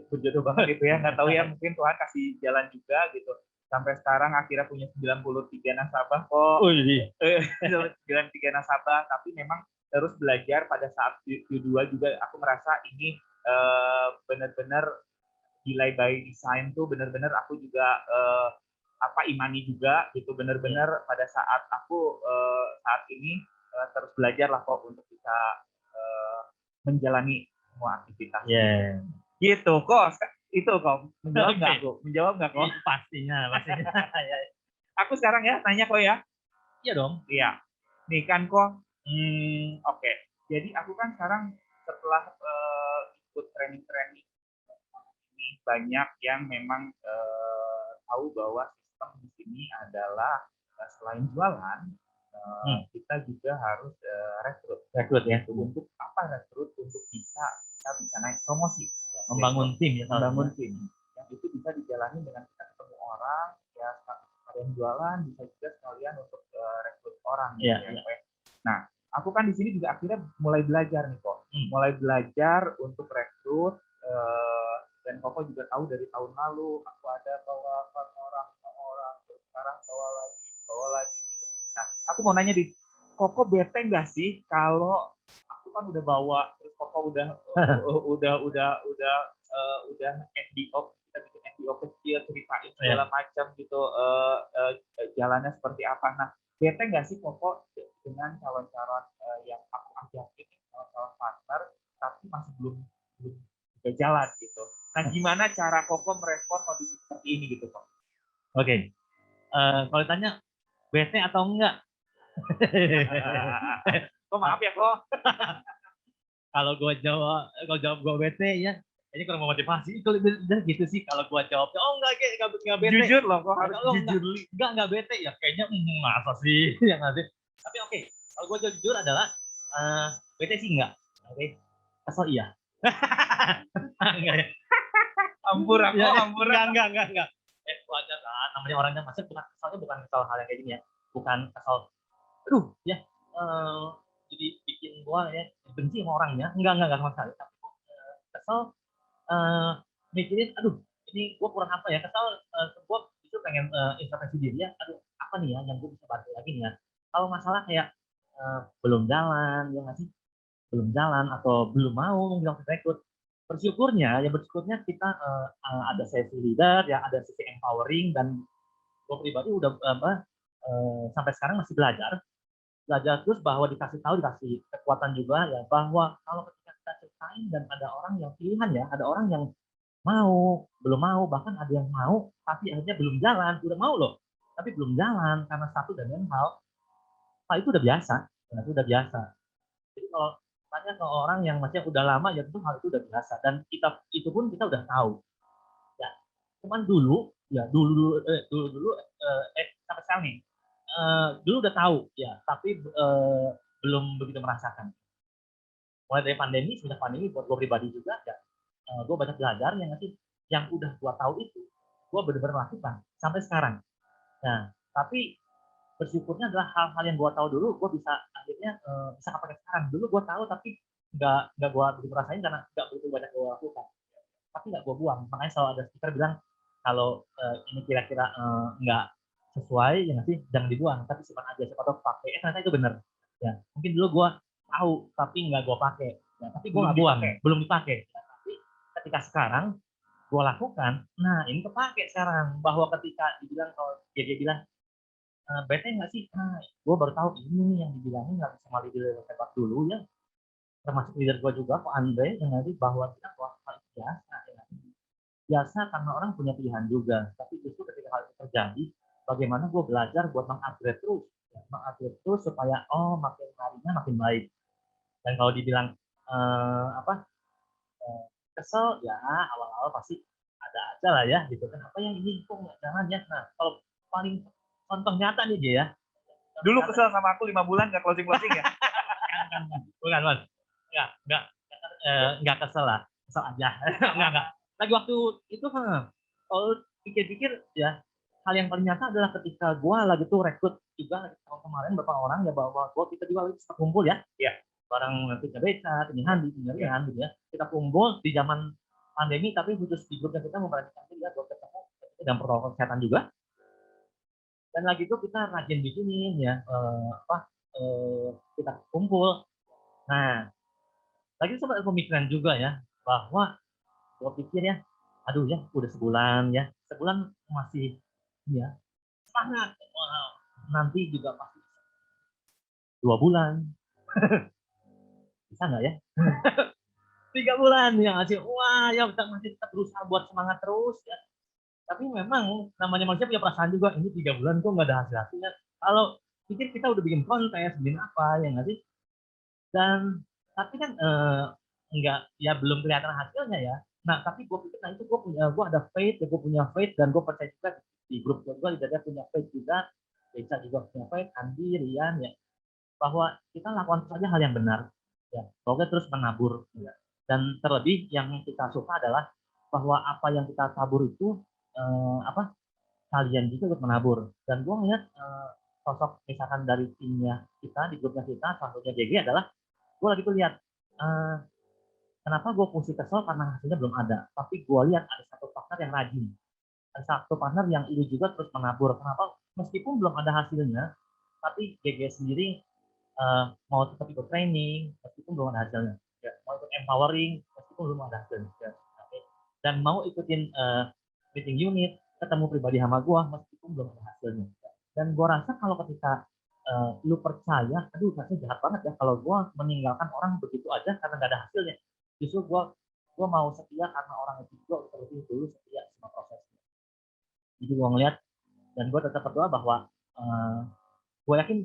Berjodoh banget gitu ya, nggak tahu ya, mungkin Tuhan kasih jalan juga gitu. Sampai sekarang akhirnya punya 93 nasabah kok. 93 nasabah, tapi memang terus belajar. Pada saat Q2 juga aku merasa ini benar-benar delay by design tuh, benar-benar aku juga imani juga gitu, benar-benar pada saat aku saat ini terus belajar lah kok untuk bisa menjalani semua aktivitas. Gitu kok. Itu kok menjawab nggak kok? Pastinya. Aku sekarang ya tanya kok ya. Iya dong. Iya. Nih kan kok. Oke. Jadi aku kan sekarang setelah ikut training ini, banyak yang memang tahu bahwa sistem di sini adalah selain jualan, kita juga harus Rekrut ya, untuk apa rekrut untuk bisa naik promosi, membangun tim ya, membangun tim. Yang itu bisa dijalani dengan kita ketemu orang, ya sekalian jualan, bisa juga sekalian untuk rekrut orang. Iya, gitu iya. ya. Nah, aku kan di sini juga akhirnya mulai belajar nih kok, mulai belajar untuk rekrut. Dan Koko juga tahu dari tahun lalu aku ada bawa orang, terus sekarang bawa lagi. Gitu. Nah, aku mau nanya di Koko bete nggak sih kalau aku kan udah bawa, terus Koko udah NDO, kita bikin NDO kecil, ceritain segala macam gitu, jalannya seperti apa. Nah, bete nggak sih Koko dengan calon-calon yang aku ajakin, calon-calon partner, tapi masih belum jalan gitu. Nah, gimana cara Koko merespon kondisi seperti ini gitu kok? Oke. Kalau ditanya bete atau enggak? Kok maaf ya kok. Kalau jawab gue bete ya, ini kurang memotivasi. Itu gitu sih kalau gue jawabnya. Oh enggak bete. Jujur loh, kok harus jujur. Enggak bete ya. Kayaknya masa sih ya nggak sih. Tapi oke, kalau gue jujur adalah bete sih enggak. Oke, kesel iya. Enggak ya. Ampur. Enggak. Wajar kan, namanya orangnya masih bukan kesal hal yang kayak gini ya. Bukan kesal, aduh ya, jadi bikin gua ya benci sama orangnya. Enggak sama sekali. Tapi kesel, mikirin, aduh ini gua kurang apa ya, kesel, gua justru pengen introspeksi diri ya, aduh apa nih ya yang gua bisa bantu lagi nih ya. Kalau masalah kayak belum jalan, ya nggak sih, belum jalan atau belum mau bilang rekrut, bersyukurnya kita ada sesi leader ya, ada sesi empowering, dan gue pribadi udah sampai sekarang masih belajar terus, bahwa dikasih kekuatan juga ya, bahwa kalau ketika kita ceritain dan ada orang yang pilihan ya, ada orang yang mau, belum mau, bahkan ada yang mau tapi akhirnya belum jalan, udah mau loh tapi belum jalan karena satu dan lain hal, itu udah biasa. Jadi kalau tanya ke orang yang masih udah lama ya, tentu hal itu udah biasa, dan itu pun kita udah tahu ya. Cuman dulu sampai sekarang nih, dulu udah tahu ya, tapi belum begitu merasakan. Mulai dari semenjak pandemi buat gue pribadi juga ya, gue banyak belajar yang udah gue tahu itu gue benar-benar lakukan sampai sekarang. Nah, tapi bersyukurnya adalah hal-hal yang gue tahu dulu gue bisa akhirnya bisa pakai sekarang. Dulu gue tahu tapi nggak gue begitu rasain karena nggak begitu banyak gue lakukan, tapi nggak gue buang. Makanya selalu ada speaker bilang kalau ini kira-kira nggak sesuai ya nanti jangan dibuang, tapi simpan aja, siapa tahu pakai ternyata itu benar ya. Mungkin dulu gue tahu tapi nggak gue pakai ya, tapi gue nggak buang, belum dipakai ya. Tapi ketika sekarang gue lakukan, nah ini kepake sekarang, bahwa ketika dibilang, kalau dia bilang bete nggak sih? Nah, gue baru tahu ini nih yang dibilangin nggak bisa malah leader hebat dulu ya, termasuk leader gue juga, Ko Andre, yang nanti bahwa kita biasa ya. Biasa karena orang punya pilihan juga, tapi justru ketika hal itu terjadi, bagaimana gue belajar buat mengupgrade terus supaya makin harinya makin baik. Dan kalau dibilang kesel ya, awal-awal pasti ada aja lah ya gitu kan, apa yang ini kok nggak jalan ya. Nah, kalau paling contoh nyata nih dia ya, dulu kesel sama aku 5 bulan nggak closing ya. Bukan Mas, nggak kesel lah, kesel aja. Nggak lagi waktu itu kalau pikir-pikir ya, hal yang paling nyata adalah ketika gue lagi tuh rekrut juga tahun kemarin beberapa orang ya, bahwa kita juga lagi kumpul ya, barang Tiga Beca, Tinyihan gitu ya, kita kumpul di zaman pandemi, tapi khusus di grupnya kita memperhatikan dia buat ketemu dan protokol kesehatan juga. Dan lagi itu kita rajin bikinin ya, kita kumpul. Nah, lagi sempat pemikiran juga ya, bahwa gue pikir ya, aduh ya udah sebulan masih ya semangat, nanti juga pasti 2 bulan bisa nggak ya? 3 bulan ya masih, wah ya kita masih tetap berusaha buat semangat terus ya. Tapi memang namanya manusia punya perasaan juga, ini 3 bulan kok nggak ada hasilnya. Kalau pikir kita udah bikin kontes, bikin apa ya nggak sih? Dan tapi kan nggak, ya belum kelihatan hasilnya ya. Nah, tapi gue pikir, nah itu gue ada faith, dan gue punya faith, dan gue percaya juga di grup gue juga punya faith juga, Reza juga punya poin, Andi, Rian ya, bahwa kita lakukan saja hal yang benar ya, pokoknya terus menabur ya. Dan terlebih yang kita suka adalah bahwa apa yang kita tabur itu apa kalian juga ikut menabur. Dan gue ngeliat sosok misalkan dari timnya kita di grupnya kita, satunya JG adalah gue lagi tuh lihat eh, kenapa gue fungsi kesel karena hasilnya belum ada, tapi gue lihat ada satu partner yang rajin, ada satu partner yang ini juga terus menabur. Kenapa? Meskipun belum ada hasilnya, tapi GG sendiri mau tetap ikut training meskipun belum ada hasilnya, ya. Mau ikut empowering meskipun belum ada hasilnya, ya. Dan mau ikutin meeting unit, ketemu pribadi sama gue meskipun belum ada hasilnya. Dan gue rasa kalau ketika lu percaya, aduh rasanya jahat banget ya kalau gue meninggalkan orang begitu aja karena nggak ada hasilnya. Justru gue mau setia karena orang itu juga terlebih dulu setia sama prosesnya. Jadi gue ngeliat dan gue tetap berdoa bahwa gue yakin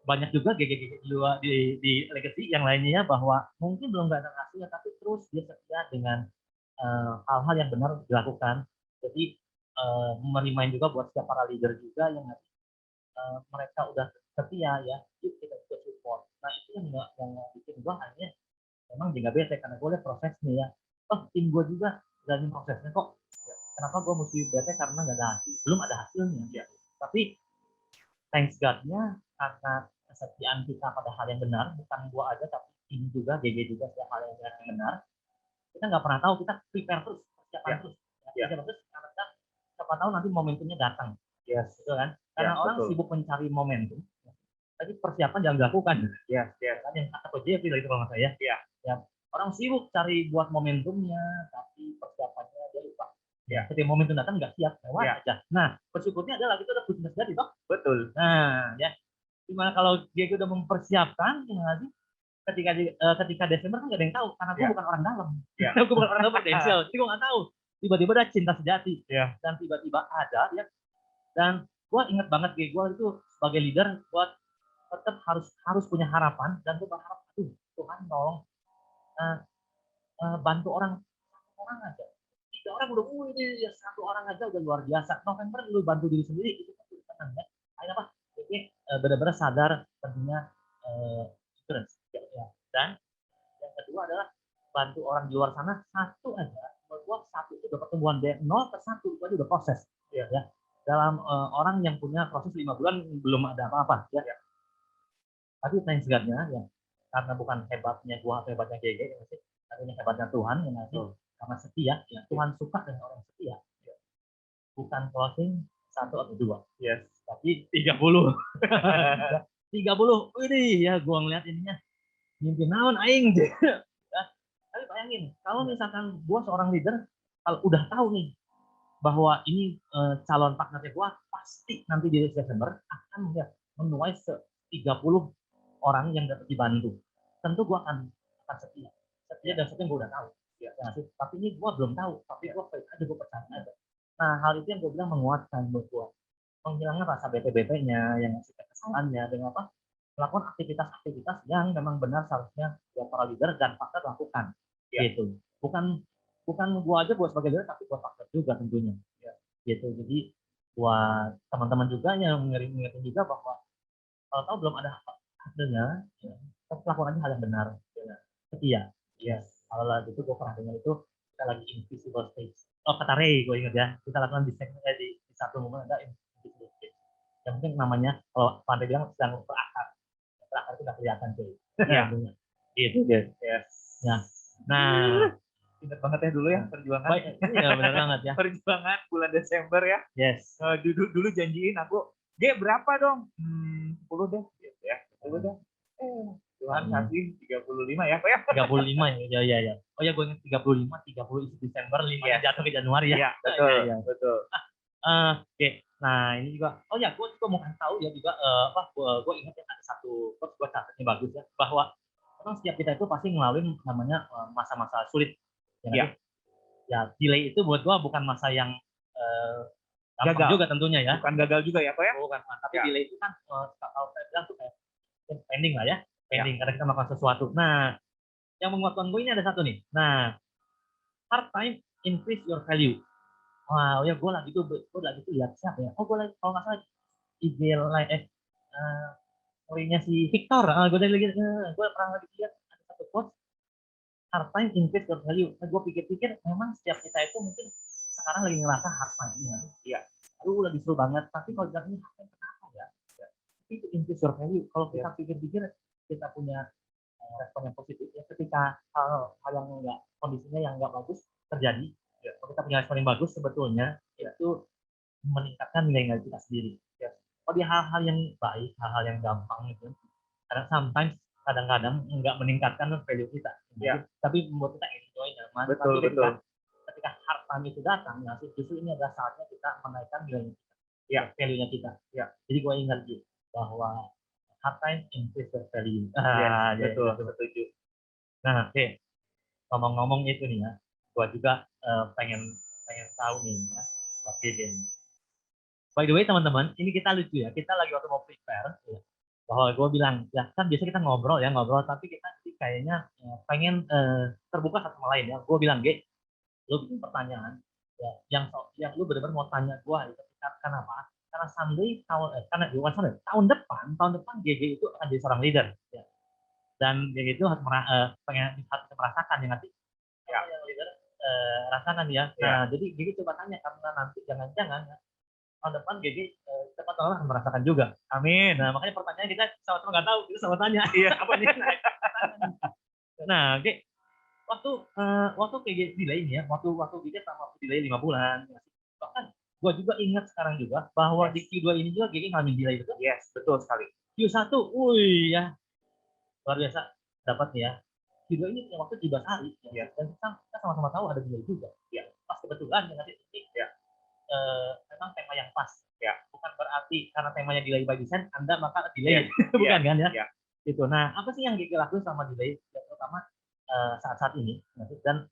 banyak juga GG di legacy yang lainnya bahwa mungkin belum ada hasilnya tapi terus dia setia dengan hal-hal yang benar dilakukan. Jadi merimain juga buat setiap para leader juga yang mereka udah setia ya, yuk kita ikut support. Nah itu yang bikin gue hanya memang juga bete karena gue lihat prosesnya ya. Oh tim gue juga jalanin prosesnya kok. Kenapa gue mesti bete karena nggak ada hasil, belum ada hasilnya ya. Tapi thanks God-nya karena kesetiaan kita pada hal yang benar, bukan gue aja tapi tim juga, GG juga setiap hal yang benar. Kita nggak pernah tahu, kita prepare terus, persiapan terus. Ya. Terus karena siapa tahu nanti momentumnya datang. Yes. Gitu kan? Karena orang betul. Sibuk mencari momentum, tapi persiapan jangan dilakukan. Ya, kan yang kata Coach Jeffrey itu kalau nggak saya. Ya. Orang sibuk cari buat momentumnya, tapi persiapannya dia lupa. Ya. Ketika momentum datang nggak siap, lewat aja. Nah, bersyukurnya adalah itu udah putus jadi toh. Betul. Nah, ya. Gimana kalau dia udah mempersiapkan, gimana sih? Ketika Desember kan nggak ada yang tahu karena gue bukan orang dalam. Gue bukan orang dalam potensial, jadi gue nggak tahu. Tiba-tiba ada cinta sejati, dan tiba-tiba ada ya. Dan gue inget banget gue itu sebagai leader, gue tetap harus punya harapan dan gue berharap, Tuhan tolong bantu orang aja. 3 orang udah ini 1 orang aja udah luar biasa. November lu bantu diri sendiri itu pasti tenang ya. Akhirnya apa? Jadi benar-benar sadar tentunya endurance. Ya. Dan yang kedua adalah bantu orang di luar sana 1 aja. Menurut gua 1 itu udah pertumbuhan dari 0 ke 1 itu aja udah proses. Ya. Dalam orang yang punya proses 5 bulan belum ada apa-apa. Ya. Tapi thanks God-nya ya. Karena bukan hebatnya gua atau hebatnya GG ya sih. Tapi ini hebatnya Tuhan ya sih. Karena setia, ya Tuhan suka dengan orang setia. Ya. Bukan closing 1 atau 2. Yes. Tapi 30. 30. Wih, ya gua ngeliat ininya. Mimpi naon aing. Tapi bayangin, kalau misalkan gua seorang leader, kalau udah tahu nih bahwa ini calon partnernya gua pasti nanti di Desember akan ya, menuai 30 orang yang dapat dibantu. Tentu gua akan setia. Setia dan setia gua udah tahu. Ya, tapi ini gua belum tahu, tapi gua percaya aja. Nah, hal itu yang gua bilang menguatkan buat gua. Menghilangkan rasa bete-betenya, yang ngasih kekesalannya dengan apa? Melakukan aktivitas-aktivitas yang memang benar seharusnya buat para leader dan partner lakukan. Gitu. Bukan gua aja buat sebagai leader, tapi buat partner juga tentunya. Gitu. Jadi buat teman-teman juga yang ngingetin juga bahwa kalau tahu belum ada hasilnya, ya, lakukan aja hal yang benar. Setia. Yes. Kalau lagi itu gue pernah dengar itu kita lagi invisible stage. Oh kata Ray gue ingat ya. Kita lakukan di satu momen ada invisible stage. Yang mungkin namanya kalau Pandai bilang sedang berakar. Berakar itu udah kelihatan cuy. Iya. Gitu guys. Yes. Ya. Nah. Ingat banget ya dulu ya perjuangan. Iya benar banget ya. Perjuangan bulan Desember ya. Yes. Dulu janjiin aku, G berapa dong? 10 deh. Gitu ya. 10 deh. Tuhan kasih 35 ya, Pak ya? 35 ya. Oh ya, gue ingat 30 isi Desember, 5 jatuh ke Januari ya. Iya, betul. Ya. Betul. Oke. Nah, ini juga. Oh ya, gue juga mau kasih tahu ya juga gue ingat ya ada satu quotes gue catatnya bagus ya, bahwa memang setiap kita itu pasti melalui namanya masa-masa sulit. Ya. Ya, delay itu buat gue bukan masa yang gagal juga tentunya ya. Bukan gagal juga ya, Pak ya? Bukan, tapi delay itu kan kalau saya bilang tuh kayak pending lah ya. Pending karena kita melakukan sesuatu. Nah, yang menguatkan gue ini ada satu nih. Nah, hard time increase your value. Wah, ya gue lagi tuh lihat siapa ya? Oh, gue lagi kalau nggak salah IG lain story-nya si Victor. Gue pernah lagi lihat ada satu quote, hard time increase your value. Nah, gue pikir-pikir memang setiap kita itu mungkin sekarang lagi ngerasa hard time ya. Iya. Aduh lagi seru banget. Tapi kalau ini hard time kenapa ya? Tapi itu increase your value. Kalau kita pikir-pikir kita punya respon yang positif ya ketika hal yang enggak kondisinya yang enggak bagus terjadi. Ya, kalau kita punya respon yang bagus sebetulnya itu meningkatkan nilai kita sendiri. Ya. Kalau di hal-hal yang baik, hal-hal yang gampang itu, kadang-kadang nggak meningkatkan value kita. Ya. Tapi membuat kita enjoy, nyaman. Betul, tapi betul. Ketika hard time itu datang, ya, justru ini adalah saatnya kita menaikkan nilai kita, ya, value-nya kita. Ya. Jadi gue ingat gitu bahwa hard time increase the value. Betul, setuju. Nah, oke. Ngomong-ngomong itu nih ya, gue juga pengen tahu nih ya, buat Deden. By the way teman-teman, ini kita lucu ya, kita lagi waktu mau prepare ya, bahwa gue bilang, ya kan biasa kita ngobrol, tapi kita sih kayaknya pengen terbuka satu sama lain ya. Gue bilang, Ge, lu bikin pertanyaan ya, yang lu benar-benar mau tanya gue itu kenapa? Karena tahun depan GG itu akan jadi seorang leader ya. Dan GG itu harus merasakan yang nanti ya, yang leader rasakan ya. Nah, jadi GG coba tanya karena nanti jangan-jangan ya, tahun depan GG cepat orang akan merasakan juga. Amin. Nah, makanya pertanyaan kita sama-sama nggak tahu, kita sama tanya. Iya. Apa nih? Nah, Ge, waktu GG delay ini ya, waktu GG sama delay 5 bulan. Bahkan gua juga ingat sekarang juga bahwa di Q2 ini juga GG ngalamin delay, betul? Yes, betul sekali. Q1, wih ya, luar biasa dapat ya. Q2 ini waktu 17 hari ya. Dan kita sama-sama tahu ada delay juga. Ya, pas kebetulan ya nanti ya. Memang tema yang pas ya, bukan berarti karena temanya delay by design Anda maka delay, bukan kan ya? Gitu. Nah, apa sih yang GG lakuin sama delay yang terutama saat-saat ini dan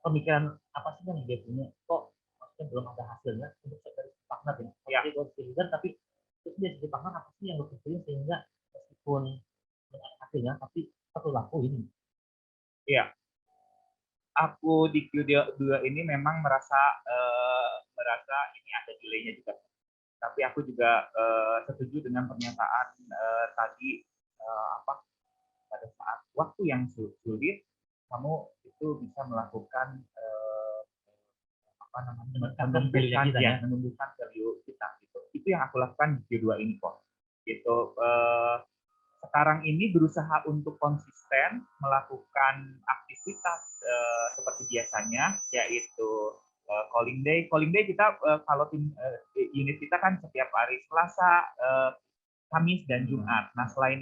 pemikiran apa sih yang dia punya kok maksudnya belum ada hasilnya untuk dari partner ya? Jadi gue leader tapi terus dia jadi partner apa sih yang lo pikirin sehingga meskipun belum ada hasilnya tapi satu lakuin. Iya. Aku di Q2 ini memang merasa ini ada delaynya juga. Tapi aku juga setuju dengan pernyataan tadi pada saat waktu yang sulit kamu itu bisa melakukan menumbuhkan value kita gitu. Itu yang aku lakukan di Q2 ini kok. Gitu. Sekarang ini berusaha untuk konsisten melakukan aktivitas seperti biasanya, yaitu calling day. Calling day kita kalau tim unit kita kan setiap hari Selasa, Kamis dan Jumat. Nah selain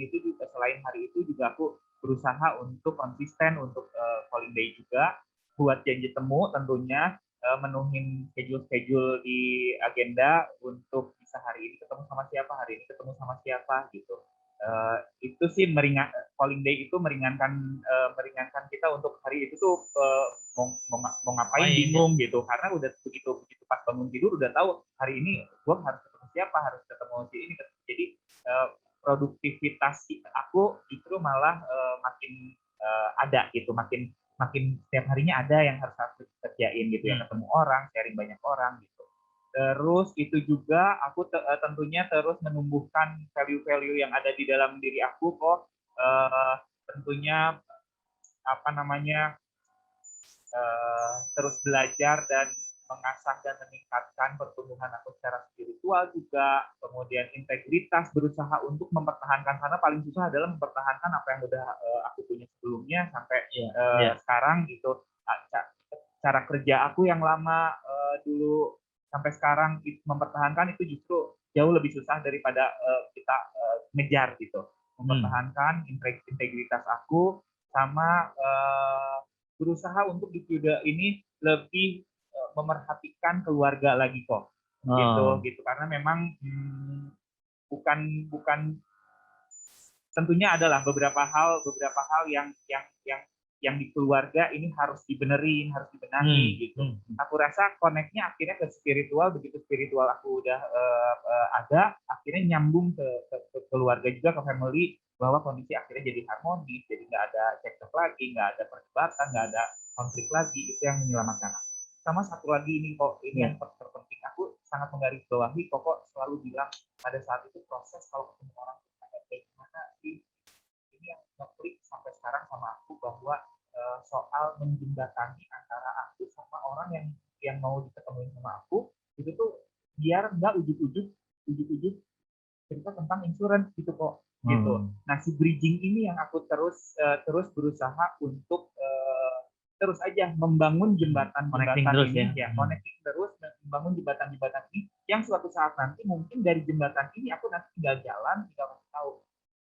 hari itu juga aku berusaha untuk konsisten untuk calling day juga, buat janji temu tentunya, menuhin schedule di agenda untuk bisa hari ini ketemu sama siapa, hari ini ketemu sama siapa gitu. Itu sih calling day itu meringankan kita untuk hari itu tuh mau ngapain bingung gitu, karena udah begitu pas bangun tidur udah tahu hari ini gue harus ketemu siapa, harus ketemu si ini. Jadi produktivitas aku justru malah makin ada gitu, makin setiap harinya ada yang harus aku kerjain gitu ya, ketemu orang, sharing banyak orang gitu. Terus itu juga aku tentunya terus menumbuhkan value-value yang ada di dalam diri aku kok, tentunya terus belajar dan mengasah dan meningkatkan pertumbuhan aku secara spiritual juga, kemudian integritas, berusaha untuk mempertahankan, karena paling susah adalah mempertahankan apa yang udah aku punya sebelumnya sampai sekarang gitu. Cara kerja aku yang lama dulu sampai sekarang mempertahankan itu justru jauh lebih susah daripada kita ngejar gitu. Mempertahankan integritas aku sama berusaha untuk di Q2 ini lebih memerhatikan keluarga lagi kok. Gitu karena memang bukan tentunya adalah beberapa hal yang di keluarga ini harus dibenerin, harus dibenahi gitu. Aku rasa connect-nya akhirnya ke spiritual, begitu spiritual aku udah ada, akhirnya nyambung ke keluarga juga, ke family, bahwa kondisi akhirnya jadi harmonis, jadi nggak ada cekcok lagi, nggak ada perdebatan, nggak ada konflik lagi, itu yang menyelamatkan aku. Sama satu lagi ini kok, ini yang terpenting, aku sangat menggarisbawahi kok selalu bilang pada saat itu proses kalau ketemu orang tuh kayak gimana sih, ini yang ngeklik sampai sekarang sama aku bahwa soal menjembatani antara aku sama orang yang mau diketemuin sama aku itu tuh biar nggak ujuk-ujuk cerita tentang insurance gitu kok gitu. Nah si bridging ini yang aku terus berusaha untuk terus aja membangun Connecting jembatan-jembatan terus ini ya. connecting terus membangun jembatan-jembatan ini yang suatu saat nanti mungkin dari jembatan ini aku nanti tinggal jalan tinggal kasih tahu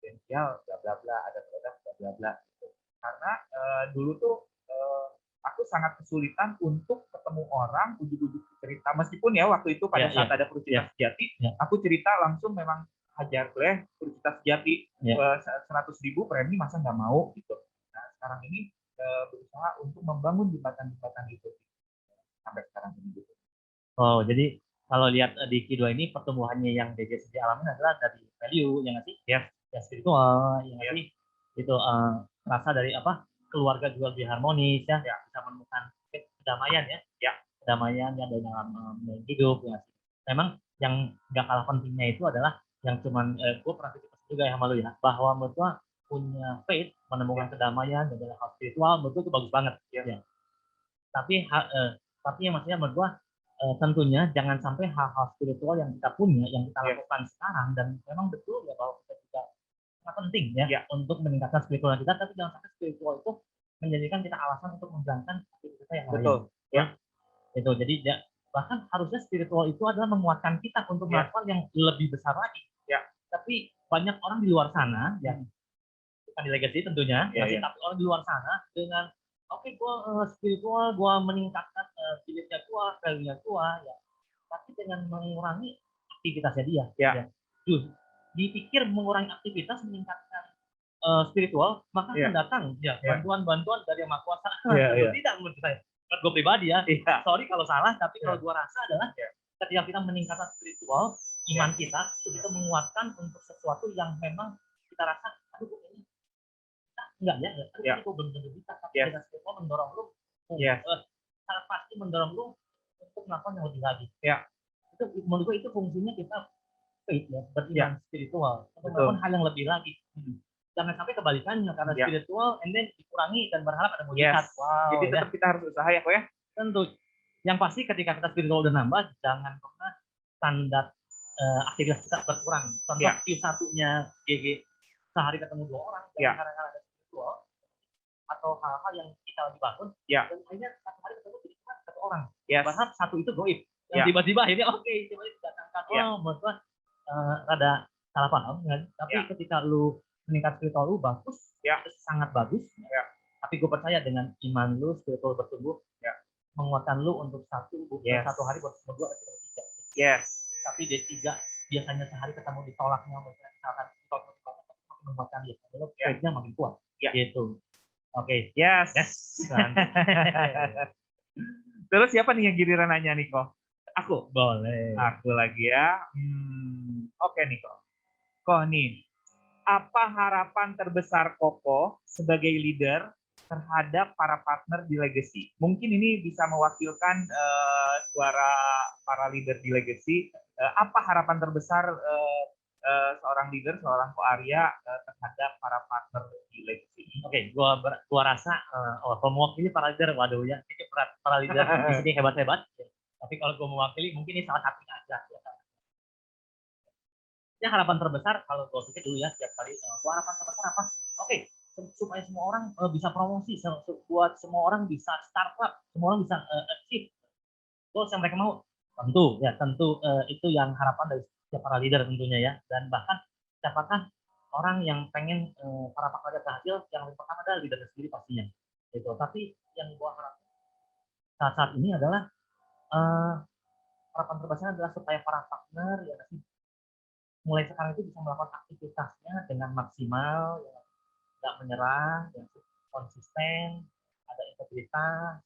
potensial bla bla bla ada produk bla bla bla gitu. Karena dulu tuh aku sangat kesulitan untuk ketemu orang ujuk-ujuk cerita meskipun ya waktu itu pada saat ada Perucita Sejati aku cerita langsung memang hajar bleh Perucita Sejati 100.000 premi masa nggak mau gitu. Nah sekarang ini berusaha untuk membangun jembatan-jembatan itu sampai sekarang ini gitu. Oh, jadi kalau lihat di Q2 ini pertumbuhannya yang DJSJ alamin adalah dari value yang nggak sih? Ya spiritual, yang nggak sih? Itu rasa dari apa? Keluarga juga lebih harmonis ya, bisa menemukan kedamaian ya, kedamaian yang ada dalam hidup ya. Memang yang nggak kalah pentingnya itu adalah yang cuman gue pernah cerita juga ya sama lu ya, bahwa menurut gua punya faith menemukan kedamaian dan dalam hal spiritual menurut gua itu bagus banget ya. Tapi yang maksudnya menurut gua tentunya jangan sampai hal-hal spiritual yang kita punya yang kita lakukan sekarang dan memang betul ya bahwa kita juga sangat penting ya untuk meningkatkan spiritual kita, tapi jangan sampai spiritual itu menjadikan kita alasan untuk menjalankan aktivitas yang lain. Betul. Ya. Itu jadi ya, bahkan harusnya spiritual itu adalah menguatkan kita untuk melakukan yang lebih besar lagi. Ya. Tapi banyak orang di luar sana ya, bukan di legacy tentunya, tapi orang di luar sana dengan oke, gue spiritual, gue meningkatkan spiritnya gue, value-nya gue, ya. Tapi dengan mengurangi aktivitasnya dia. Ya. Dipikir mengurangi aktivitas, meningkatkan spiritual, maka akan datang bantuan-bantuan dari Yang Maha Kuasa. Tidak menurut saya. Menurut gue pribadi ya. Sorry kalau salah, tapi kalau gue rasa adalah ketika kita meningkatkan spiritual, iman kita itu menguatkan untuk sesuatu yang memang kita rasa, aduh ini enggak ya, itu benar-benar bisa, tapi dengan spiritual mendorong lu, sangat pasti mendorong lu untuk melakukan yang lebih lagi. Itu menurut gue itu fungsinya kita faith ya, beriman spiritual untuk melakukan hal yang lebih lagi. Jangan sampai kebalikannya karena spiritual and then dikurangi dan berharap ada mujizat. Wow, jadi tetap kita harus usaha ya kok ya. Tentu. Yang pasti ketika kita spiritual udah nambah, jangan pernah standar aktivitas kita berkurang. Contoh Q1-nya GG sehari ketemu 2 orang, karena ada spiritual atau hal-hal yang kita lagi bangun, dan akhirnya satu hari ketemu jadi cuma 1 orang. Berharap 1 itu goib. Yang tiba-tiba akhirnya tiba-tiba didatangkan. Menurut gua rada salah paham kan? Tapi ketika lu meningkat spiritual lu bagus, sangat bagus. Tapi gue percaya dengan iman lu spiritual bertumbuh, menguatkan lu untuk satu hari buat berdua atau 3. Tapi di 3 biasanya sehari ketemu ditolaknya, misalkan menguatkan dia, lalu faith-nya makin kuat. Gitu. Oke. Yes. Terus siapa nih yang giliran nanya nih kok? Aku. Boleh. Aku lagi ya. Oke nih kok. Kok nih, apa harapan terbesar Koko sebagai leader terhadap para partner di Legacy? Mungkin ini bisa mewakilkan suara para leader di Legacy. Apa harapan terbesar seorang leader, seorang Ko Arya terhadap para partner di Legacy? Oke, gua rasa mewakili para leader, waduh ya, ini berat, para leader di sini hebat-hebat. Tapi kalau gua mewakili, mungkin ini salah satunya aja. Ya harapan terbesar kalau gue pikir dulu ya setiap kali gue harapan terbesar apa? Oke, supaya semua orang bisa promosi, buat semua orang bisa startup, semua orang bisa achieve goals yang mereka mau. Tentu itu yang harapan dari setiap para leader tentunya ya. Dan bahkan siapakah orang yang pengen para pekerja berhasil, yang pertama adalah leader sendiri pastinya. Gitu. Tapi yang gue harapkan saat ini adalah harapan terbesarnya adalah supaya para partner ya mulai sekarang itu bisa melakukan aktivitasnya dengan maksimal, ya, tidak menyerah, yang konsisten, ada integritas.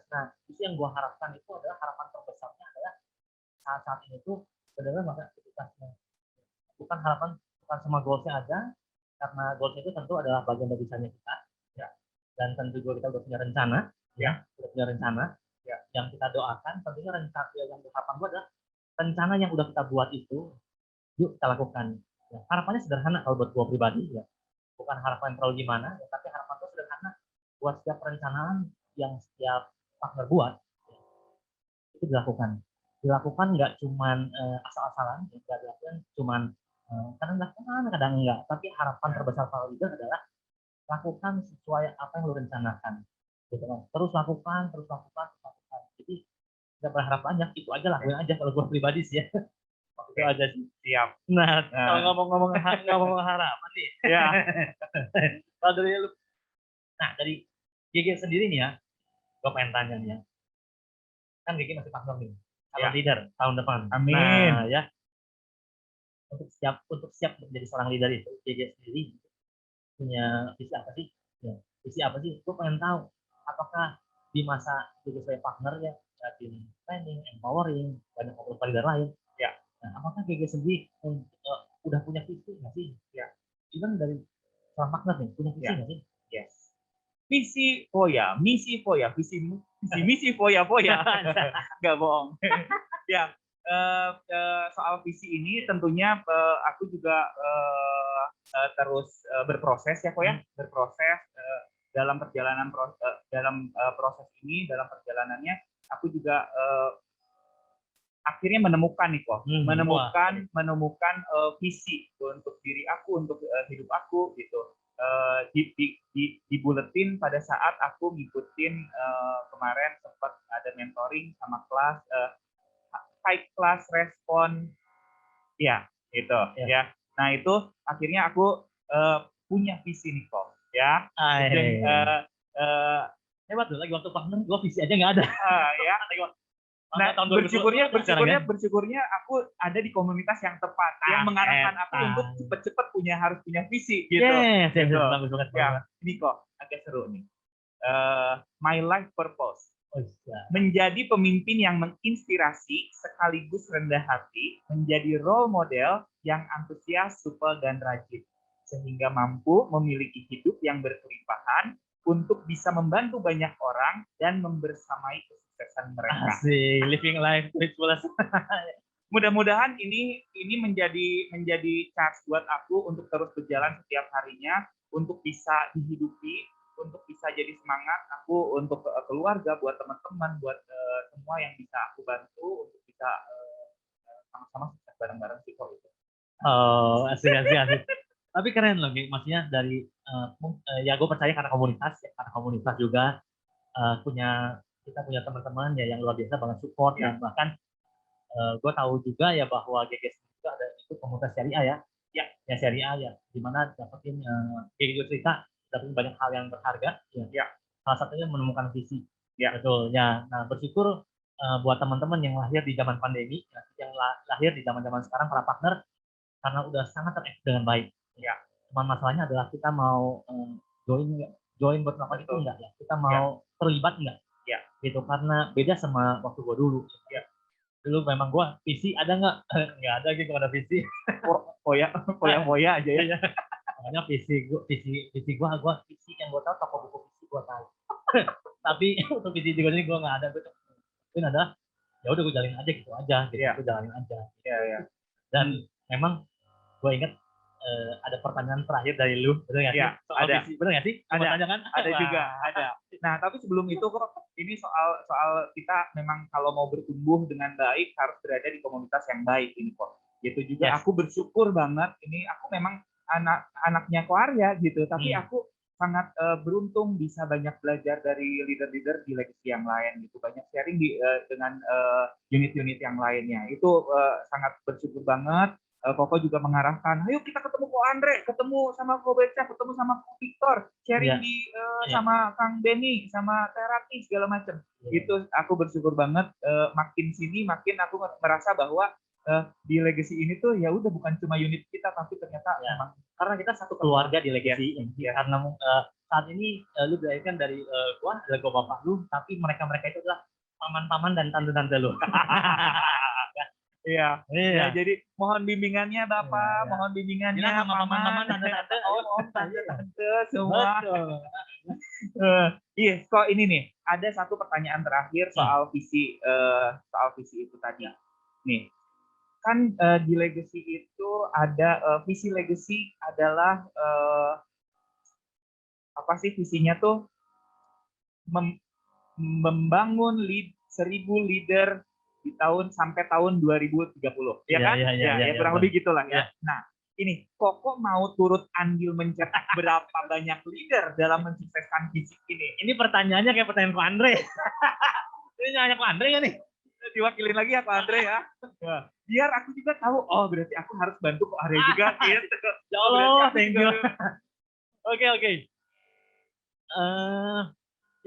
Nah, itu yang gue harapkan itu adalah harapan terbesarnya adalah saat ini tuh benar-benar melakukan aktivitasnya. Bukan harapan, bukan semua goalsnya ada, karena goals itu tentu adalah bagian dari bisanya kita, ya. Dan tentu juga kita udah punya rencana, udah punya rencana, yang kita doakan. Tentunya rencana yang harapan gue adalah rencana yang udah kita buat itu, yuk kita lakukan. Ya, harapannya sederhana kalau buat gue pribadi ya, bukan harapan terlalu gimana, ya, tapi harapan gue sederhana buat setiap perencanaan yang setiap partner buat ya, itu dilakukan nggak cuman asal-asalan, ya, nggak dilakukan cuman kadang dilakukan kadang enggak, tapi harapan terbesar para leader adalah lakukan sesuai apa yang lo rencanakan gitu kan, terus lakukan jadi nggak berharap banyak, itu aja lakuin aja kalau gue pribadi sih ya. Itu aja sih. Siap. Nah, Nah. kalau ngomong harapan nih. Ya. Kalau dari lu, nah dari GG sendiri nih ya, gue pengen tanya nih ya. Kan GG masih partner nih, calon Ya. leader tahun depan. Amin. Nah ya, untuk siap menjadi seorang leader itu, GG sendiri punya visi apa sih? Ya, visi apa sih? Gue pengen tahu. Apakah di masa GG sebagai partner ya, tim training, empowering, banyak beberapa leader lain. Ya. Nah, apakah GG sendiri udah punya visi nggak sih? Ya. Even dari seorang partner nih, punya visi nggak sih? Yes. Visi Foya, misi Foya, misi Foya. Nggak bohong. Ya, soal visi ini tentunya aku juga terus berproses ya Foya, berproses dalam perjalanan proses ini, dalam perjalanannya aku juga akhirnya menemukan nih kok, menemukan visi untuk diri aku, untuk hidup aku gitu. Di buletin pada saat aku ngikutin kemarin sempat ada mentoring sama kelas high class respon ya gitu ya. Nah itu akhirnya aku punya visi nih kok ya. Hebat loh, lagi waktu partner gue visi aja nggak ada. Ya. Nah, bersyukurnya aku ada di komunitas yang tepat yang mengarahkan aku untuk cepet-cepet harus punya visi gitu. Gitu. Bagus banget. Ya, ini kok agak seru nih. My life purpose. Menjadi pemimpin yang menginspirasi sekaligus rendah hati, menjadi role model yang antusias, supel, dan rajin, sehingga mampu memiliki hidup yang berkelimpahan untuk bisa membantu banyak orang dan membersamai kesuksesan mereka. Asik, living life to its fullest. Mudah-mudahan ini menjadi charge buat aku untuk terus berjalan setiap harinya, untuk bisa dihidupi, untuk bisa jadi semangat aku untuk keluarga, buat teman-teman, buat semua yang bisa aku bantu untuk bisa sama-sama sukses bareng-bareng sih kok itu. Oh, asik. Tapi keren loh, maksudnya dari ya gue percaya karena komunitas juga kita punya teman-teman ya yang luar biasa banget support ya. Dan bahkan gue tahu juga ya bahwa GG juga ada itu komunitas syariah ya syariah ya, dimana dapetin GG cerita dapetin banyak hal yang berharga ya. Salah satunya menemukan visi betul ya. Nah bersyukur buat teman-teman yang lahir di zaman pandemi ya, yang lahir di zaman sekarang para partner karena udah sangat terekspos dengan baik ya. Cuman masalahnya adalah kita mau join buat melakukan itu enggak ya, kita mau terlibat enggak ya gitu, karena beda sama waktu gue dulu ya. Dulu memang gue visi ada nggak ada gitu, ada visi foya aja ya. Makanya visi gue visi yang gue tahu, toko buku visi gue tahu. Tapi untuk visi juga ini gue nggak ada. Mungkin adalah ya udah gue jalanin aja gitu aja gitu. Gue jalanin aja. Dan memang gue ingat ada pertanyaan terakhir dari lu, benar nggak sih? Ada. Visi, benar nggak sih? Ada juga. Nah, tapi sebelum itu kok ini soal kita memang kalau mau bertumbuh dengan baik harus berada di komunitas yang baik ini kok. Gitu juga aku bersyukur banget. Ini aku memang anaknya Koarya gitu, tapi aku sangat beruntung bisa banyak belajar dari leader-leader di legacy yang lain gitu, banyak sharing dengan unit-unit yang lainnya. Itu sangat bersyukur banget. Koko juga mengarahkan, ayo kita ketemu Ko Andre, ketemu sama Ko Beca, ketemu sama Ko Victor, sharing sama Kang Benny, sama Terati segala macam. Itu aku bersyukur banget. Makin sini makin aku merasa bahwa di legacy ini tuh ya udah bukan cuma unit kita, tapi ternyata memang karena kita satu keluarga di legacy. Karena saat ini lu dilahirkan dari gua adalah gua bapak lu, tapi mereka itu adalah paman-paman dan tante-tante lu. Iya. Jadi mohon bimbingannya Bapak, mohon bimbingannya paman-paman, tante-tante, tante semua. Iya, kok ini nih, ada satu pertanyaan terakhir soal visi itu tadi. Nih, kan di legacy itu ada visi legacy adalah apa sih visinya tuh membangun 1.000 leader di sampai tahun 2030, ya kan? Ya, kurang lebih gitulah ya. Nah, ini Koko mau turut andil mencetak berapa banyak leader dalam mensukseskan visi ini? Ini pertanyaannya kayak pertanyaan Ko Andre. Ini nanya Ko Andre nggak nih? Diwakilin lagi ya Ko Andre ya. Biar aku juga tahu, oh berarti aku harus bantu Ko Andre juga. Gitu. Ya Allah, thank you. Oke.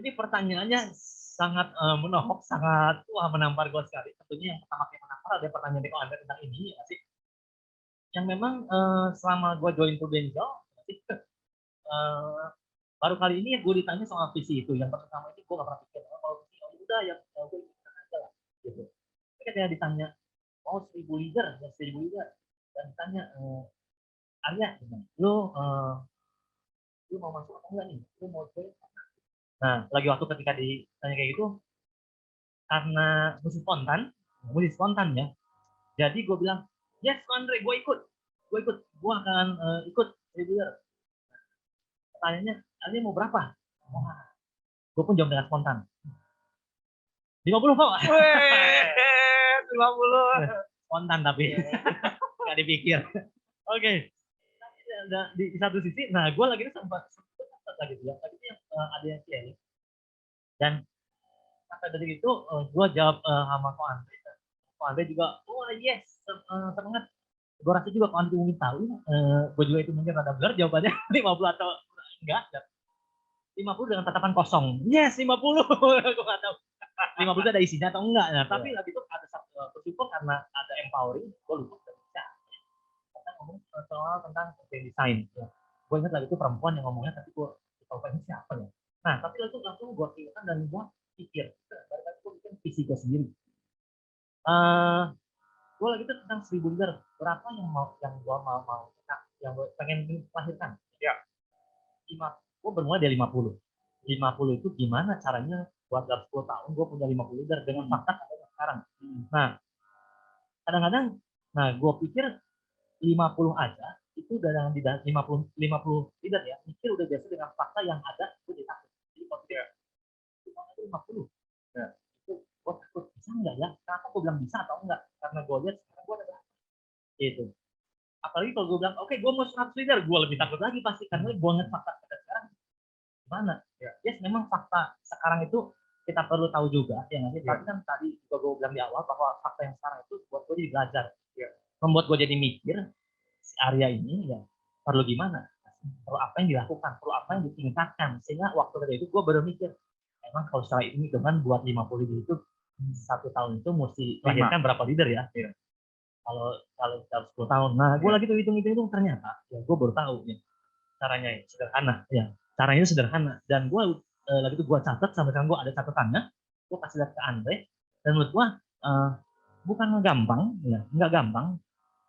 Ini pertanyaannya sangat menohok, sangat menampar gue sekali. Tentunya yang pertama kali menampar ada pertanyaan dari Ko Andre tentang ini, ya sih. Yang memang selama gue join Prudential, baru kali ini gue ditanya soal visi itu. Yang pertama ini gue nggak pernah pikir, kalau visi udah ya gue ikutan aja lah. Gitu. Tapi ketika ditanya, 1.000 leader, ya 1.000 leader, dan ditanya, Arya, lu mau masuk apa enggak nih? Lu mau join? Nah, lagi waktu ketika ditanya kayak gitu, karena musik spontan ya. Jadi gue bilang, yes, Andre, gue ikut, gue akan ikut leader. Pertanyaannya, Arya mau berapa? Wah, gue pun jawab dengan spontan. 50 kok. 50. Spontan tapi nggak dipikir. Oke. Di satu sisi, nah gue lagi sempat lagi ya. Tadi yang ada yang sharing. Dan dari itu gue jawab sama Ko Andre. Ko Andre juga, yes, semangat. Gue rasa juga Ko Andre ingin tahu. Gue juga itu mungkin rada benar jawabannya 50 atau enggak. 50 dengan tatapan kosong. Yes, 50. Gue nggak tahu. 50 itu ada isinya atau enggak. Nah, tapi lagi itu ada satu bersyukur karena ada empowering. Gue lupa udah bisa. Kita ngomong soal tentang desain. Ya. Gue ingat lagi itu perempuan yang ngomongnya, tapi gue lupa ini siapa ya. Nah, tapi langsung gue pikirkan dan gue pikir. Baru gue bikin visi gue sendiri. Gue lagi itu tentang 1.000 leader. Berapa yang gue mau yang gue pengen lahirkan? Ya. Gue bermula dari 50. 50 itu gimana caranya buat dalam 10 tahun gue punya 50 leader dengan fakta yang sekarang. Nah, kadang-kadang, gue pikir 50 aja itu udah di 50 leader ya, pikir udah biasa dengan fakta yang ada, gue jadi takut. Jadi kalau itu 50, nah, itu gue takut bisa nggak ya? Kenapa gue bilang bisa atau enggak? Karena gue lihat sekarang gue ada berapa. Gitu. Apalagi kalau gue bilang, oke, gue mau 100 leader, gue lebih takut lagi pasti karena gue ngeliat fakta sekarang gimana? Ya, yes, memang fakta sekarang itu kita perlu tahu juga, ya nggak sih? Tapi kan tadi juga gue bilang di awal bahwa fakta yang sekarang itu buat gue jadi belajar, membuat gue jadi mikir si Arya ini ya perlu gimana, perlu apa yang dilakukan, perlu apa yang ditingkatkan, sehingga waktu itu gue baru mikir, emang kalau secara ini dengan buat 50 leader itu 1 tahun itu mesti lahirkan berapa leader ya? Kalau 10 tahun, nah gue lagi tuh hitung ternyata, ya gue baru tahu ya caranya sederhana, ya caranya sederhana, dan gue lagi itu gue catat sampai sekarang gue ada catatannya, gue kasih lihat ke Andre, dan menurut gue bukan gampang, ya nggak gampang,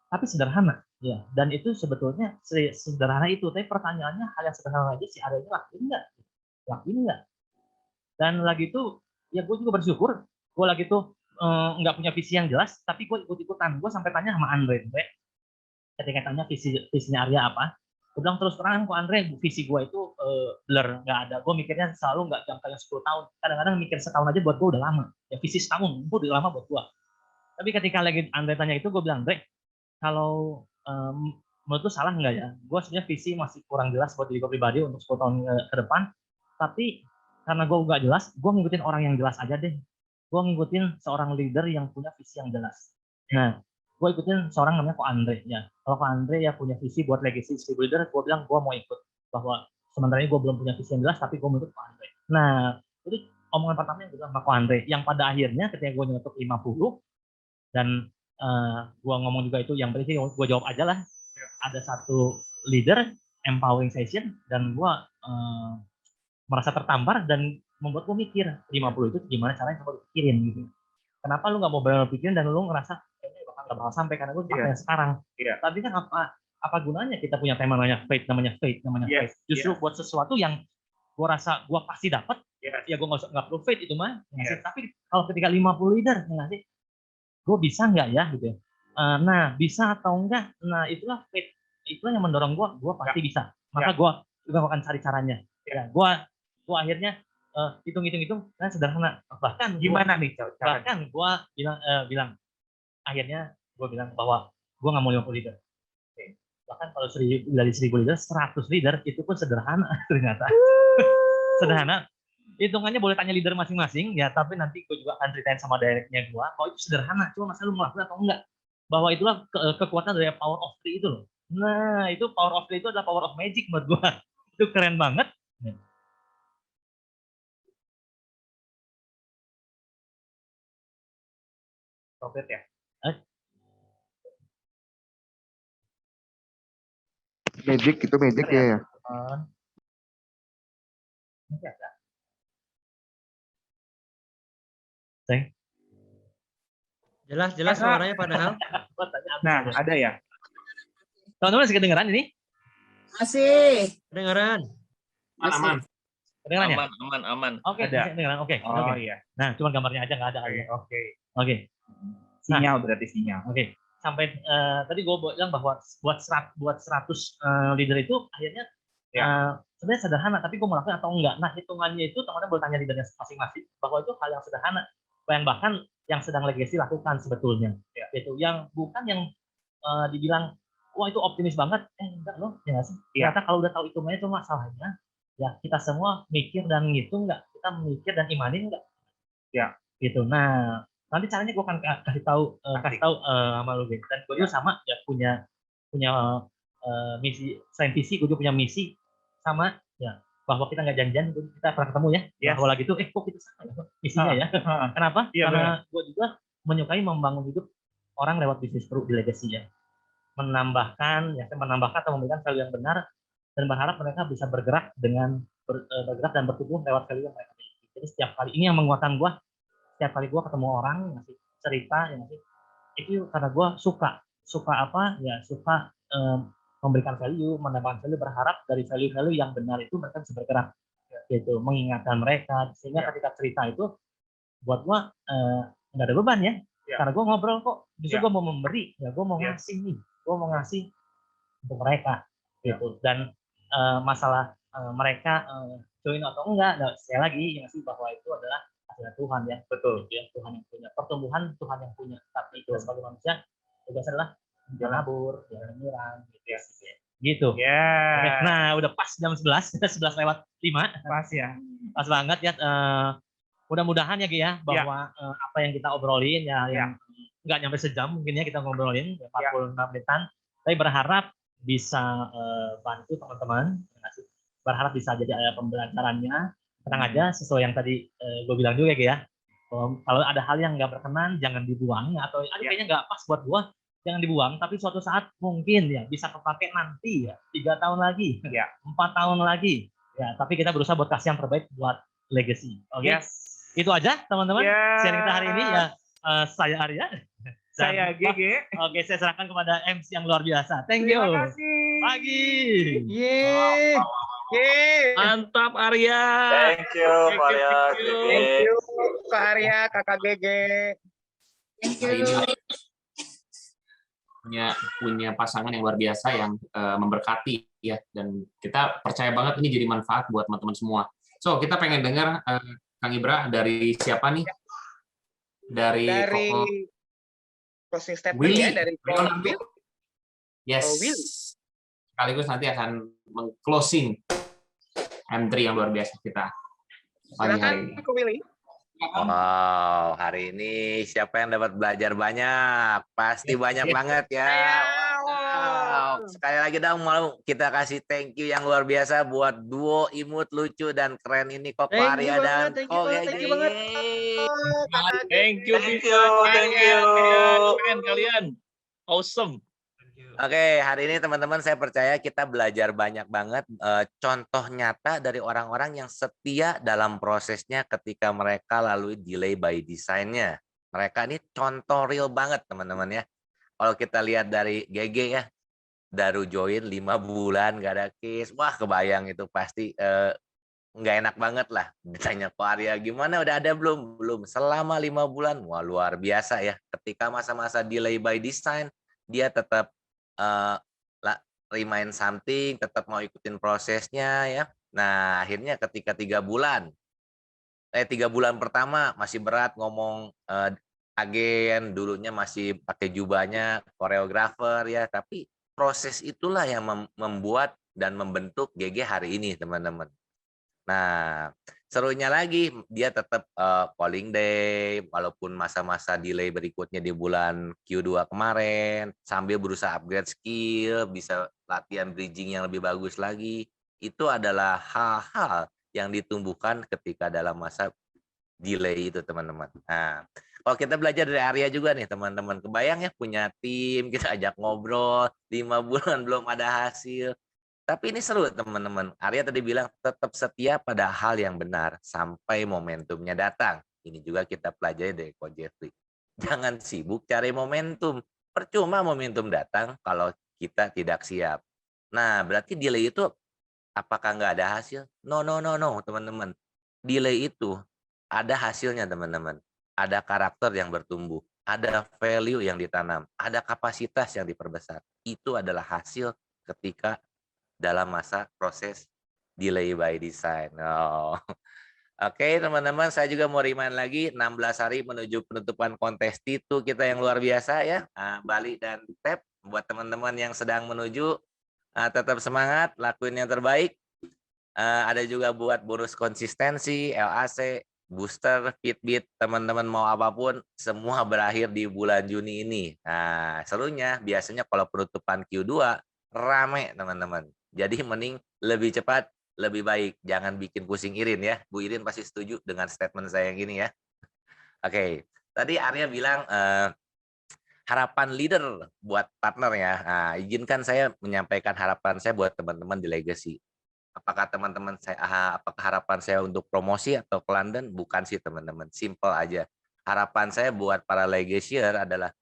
tapi sederhana, ya. Dan itu sebetulnya sederhana itu, tapi pertanyaannya hal yang sederhana aja si Andre ini lakuin nggak? Dan lagi itu, ya gue juga bersyukur, gue lagi tuh nggak punya visi yang jelas, tapi gue ikut-ikutan, gue sampai tanya sama Andre, ketika tanya visinya Arya apa. Gue bilang terus terang kok Andre, visi gue itu blur, nggak ada. Gue mikirnya selalu nggak jangkanya 10 tahun. Kadang-kadang mikir setahun aja buat gue udah lama. Ya visi setahun, itu udah lama buat gue. Tapi ketika lagi Andre tanya itu, gue bilang, Andre, kalau menurut lu salah nggak ya? Gue sebenarnya visi masih kurang jelas buat diri gue pribadi untuk 10 tahun ke depan. Tapi karena gue nggak jelas, gue ngikutin orang yang jelas aja deh. Gue ngikutin seorang leader yang punya visi yang jelas. Nah, gue ikutin seorang namanya Ko Andre ya. Kalau Ko Andre ya punya visi buat legacy 1.000 leader, gue bilang gue mau ikut. Bahwa sementara ini gue belum punya visi yang jelas, tapi gue mau ikut Ko Andre. Nah, itu omongan pertama yang gue bilang sama Ko Andre. Yang pada akhirnya ketika gue nyetok 50, dan gue ngomong juga itu, yang berarti gue jawab aja lah. Ada satu leader, empowering session, dan gue merasa tertampar dan membuat gue mikir, 50 itu gimana caranya coba pikirin gitu. Kenapa lu nggak mau benar pikirin dan lu ngerasa nggak bakal sampai karena gue pakai sekarang. Tapi kan apa gunanya kita punya tema namanya faith. Justru buat sesuatu yang gue rasa gue pasti dapat, ya gue nggak perlu faith itu mah. Tapi kalau ketika 50 leader, nggak sih, gue bisa nggak ya gitu. Nah, bisa atau enggak? Nah, itulah yang mendorong gue pasti bisa. Maka gue juga akan cari caranya. Ya, gue akhirnya hitung-hitung kan sederhana. Gimana nih caranya? Bahkan gue bilang akhirnya gue bilang bahwa gue nggak mau 50 leader. Oke. Bahkan kalau dari 1000 leader, 100 leader itu pun sederhana ternyata. Sederhana. Hitungannya boleh tanya leader masing-masing ya, tapi nanti gue juga akan ceritain sama directnya gue bahwa itu sederhana, cuma masalah lu melakukan atau enggak. Bahwa itulah kekuatan dari power of three itu loh. Nah, itu power of three itu adalah power of magic menurut gue. Itu keren banget. Robert ya? Magic itu magic ya. Jelas suaranya padahal. Nah, ada ya? Teman-teman masih kedengeran ini? Masih. Kedengeran. Aman. Kedengeran ya? Aman. Oke, Ada. masih kedengeran. Oke. Oh iya. Nah, cuma gambarnya aja nggak ada. Oke. Oke. Sinyal berarti sinyal. Oke. Sampai tadi gue bilang bahwa buat 100 leader itu akhirnya sebenarnya sederhana, tapi gue melakukan atau enggak. Nah, hitungannya itu teman-teman boleh tanya leadernya masing-masing bahwa itu hal yang sederhana. Bahkan yang sedang legacy lakukan sebetulnya. Itu yang bukan yang dibilang wah itu optimis banget, enggak loh, ya nggak sih? Ternyata kalau udah tahu hitungannya itu masalahnya, ya kita semua mikir dan ngitung nggak, kita mikir dan imanin nggak, ya gitu. Nah, nanti caranya gue akan kasih tahu sama lu, dan gue juga sama ya punya misi, selain visi, gue juga punya misi sama ya, bahwa kita nggak janjian, kita pernah ketemu ya, bahwa lagi tuh, kok kita sama ya misinya ya? Kenapa? Karena gue juga menyukai membangun hidup orang lewat bisnis perlu di legacy ya. Menambahkan atau memberikan value yang benar dan berharap mereka bisa bergerak dan bertumbuh lewat value yang mereka miliki. Jadi setiap kali ini yang menguatkan gue, setiap kali gue ketemu orang ngasih cerita itu karena gue suka apa ya, suka memberikan value, menambahkan value, berharap dari value yang benar itu mereka bisa bergerak, gitu, mengingatkan mereka sehingga ketika cerita itu buat gue nggak ada beban ya. Karena gue ngobrol kok, justru gue mau memberi, ya gue mau ngasih nih, gue mau ngasih untuk mereka, gitu. Dan masalah mereka join atau enggak, nah, sekali lagi yang sih bahwa itu adalah hasil Tuhan ya, betul ya, Tuhan yang punya pertumbuhan, Tuhan yang punya. Tapi kita sebagai manusia tugas adalah jangan nabur, jangan menyerang, gitu. Nah, udah pas jam 11, 11 lewat 5. Pas ya. Pas banget ya. Mudah-mudahan ya Ki ya, bahwa apa yang kita obrolin ya, yang nggak nyampe sejam mungkin ya kita ngobrolin 46 menitan, tapi berharap bisa bantu teman-teman, berharap bisa jadi pembelajarannya. Tenang aja, sesuai yang tadi gue bilang juga Ki ya, kalau ada hal yang nggak berkenan jangan dibuang, atau kayaknya nggak pas buat gue, jangan dibuang, tapi suatu saat mungkin ya bisa kepake nanti ya, 3 tahun lagi, 4 tahun lagi ya, tapi kita berusaha buat kasih yang terbaik buat legacy. Oke. Itu aja teman-teman sharing kita hari ini ya. Saya Arya, saya GG. Oke, saya serahkan kepada MC yang luar biasa. Thank you. Terima kasih. Pagi. Mantap Arya. Thank you Pak Arya. Thank you Kak Arya, Kakak GG. Thank you. Punya pasangan yang luar biasa yang memberkati ya, dan kita percaya banget ini jadi manfaat buat teman-teman semua. So kita pengen dengar Kang Ibra dari siapa nih? Dari closing statement Willy. ya, dari Will. Yes. Sekaligus nanti akan meng-closing M3 yang luar biasa kita pagi hari ini. Silakan Willy. Wow, hari ini siapa yang dapat belajar banyak? Pasti banyak banget ya. Wow. Sekali lagi dong, mau kita kasih thank you yang luar biasa buat duo imut, lucu, dan keren ini Koko Arya dan Koko GG. Thank you. Keren kalian. Awesome. Oke, hari ini teman-teman saya percaya kita belajar banyak banget contoh nyata dari orang-orang yang setia dalam prosesnya ketika mereka lalui delay by design-nya. Mereka ini contoh real banget teman-teman ya. Kalau kita lihat dari GG ya, baru join 5 bulan gak ada case, wah kebayang itu pasti nggak enak banget lah. Ditanya Ko Arya, gimana udah ada belum? Belum. Selama 5 bulan, wah luar biasa ya. Ketika masa-masa delay by design, dia tetap remind something, tetap mau ikutin prosesnya ya. Nah, akhirnya ketika 3 bulan pertama masih berat ngomong agen, dulunya masih pakai jubahnya koreografer ya, tapi proses itulah yang membuat dan membentuk GG hari ini, teman-teman. Nah, serunya lagi dia tetap polling day walaupun masa-masa delay berikutnya di bulan Q2 kemarin, sambil berusaha upgrade skill, bisa latihan bridging yang lebih bagus lagi. Itu adalah hal-hal yang ditumbuhkan ketika dalam masa delay itu, teman-teman. Nah, kalau kita belajar dari Arya juga nih, teman-teman. Kebayang ya punya tim, kita ajak ngobrol, 5 bulan belum ada hasil. Tapi ini seru, teman-teman. Arya tadi bilang tetap setia pada hal yang benar sampai momentumnya datang. Ini juga kita pelajari dari Coach Jeffrey. Jangan sibuk cari momentum. Percuma momentum datang kalau kita tidak siap. Nah, berarti delay itu apakah nggak ada hasil? No, teman-teman. Delay itu ada hasilnya, teman-teman. Ada karakter yang bertumbuh. Ada value yang ditanam. Ada kapasitas yang diperbesar. Itu adalah hasil ketika dalam masa proses delay by design. Oh. Oke, teman-teman, saya juga mau remind lagi 16 hari menuju penutupan kontes itu kita yang luar biasa ya. Bali dan Tep, buat teman-teman yang sedang menuju, tetap semangat, lakuin yang terbaik. Ada juga buat bonus konsistensi, LAC, booster, Fitbit, teman-teman mau apapun, semua berakhir di bulan Juni ini. Nah, serunya biasanya kalau penutupan Q2 rame, teman-teman. Jadi mending lebih cepat, lebih baik. Jangan bikin pusing Irin ya. Bu Irin pasti setuju dengan statement saya yang gini ya. Oke, tadi Arya bilang harapan leader buat partner ya. Nah, izinkan saya menyampaikan harapan saya buat teman-teman di Legacy. Apakah teman-teman saya, apakah harapan saya untuk promosi atau ke London? Bukan sih, teman-teman. Simple aja. Harapan saya buat para Legacyer adalah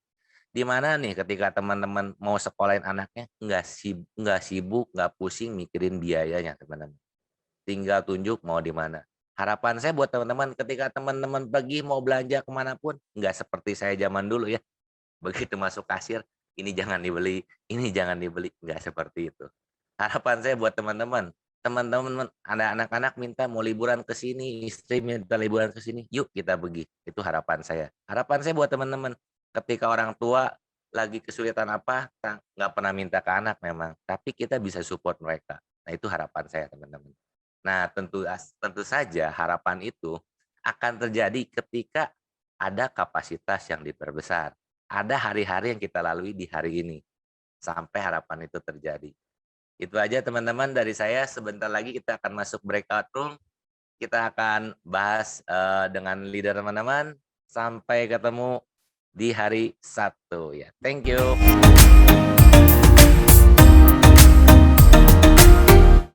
di mana nih ketika teman-teman mau sekolahin anaknya nggak sibuk, nggak pusing mikirin biayanya, teman-teman. Tinggal tunjuk mau di mana. Harapan saya buat teman-teman ketika teman-teman pergi mau belanja kemanapun, nggak seperti saya zaman dulu ya. Begitu masuk kasir, ini jangan dibeli, ini jangan dibeli, nggak seperti itu. Harapan saya buat teman-teman ada anak-anak minta mau liburan ke sini, istri minta liburan ke sini, yuk kita pergi. Itu harapan saya. Harapan saya buat teman-teman ketika orang tua lagi kesulitan apa, nggak pernah minta ke anak memang, tapi kita bisa support mereka. Nah, itu harapan saya, teman-teman. Nah, tentu saja harapan itu akan terjadi ketika ada kapasitas yang diperbesar. Ada hari-hari yang kita lalui di hari ini sampai harapan itu terjadi. Itu aja, teman-teman, dari saya. Sebentar lagi kita akan masuk breakout room. Kita akan bahas dengan leader teman-teman. Sampai ketemu di hari Sabtu ya. Thank you.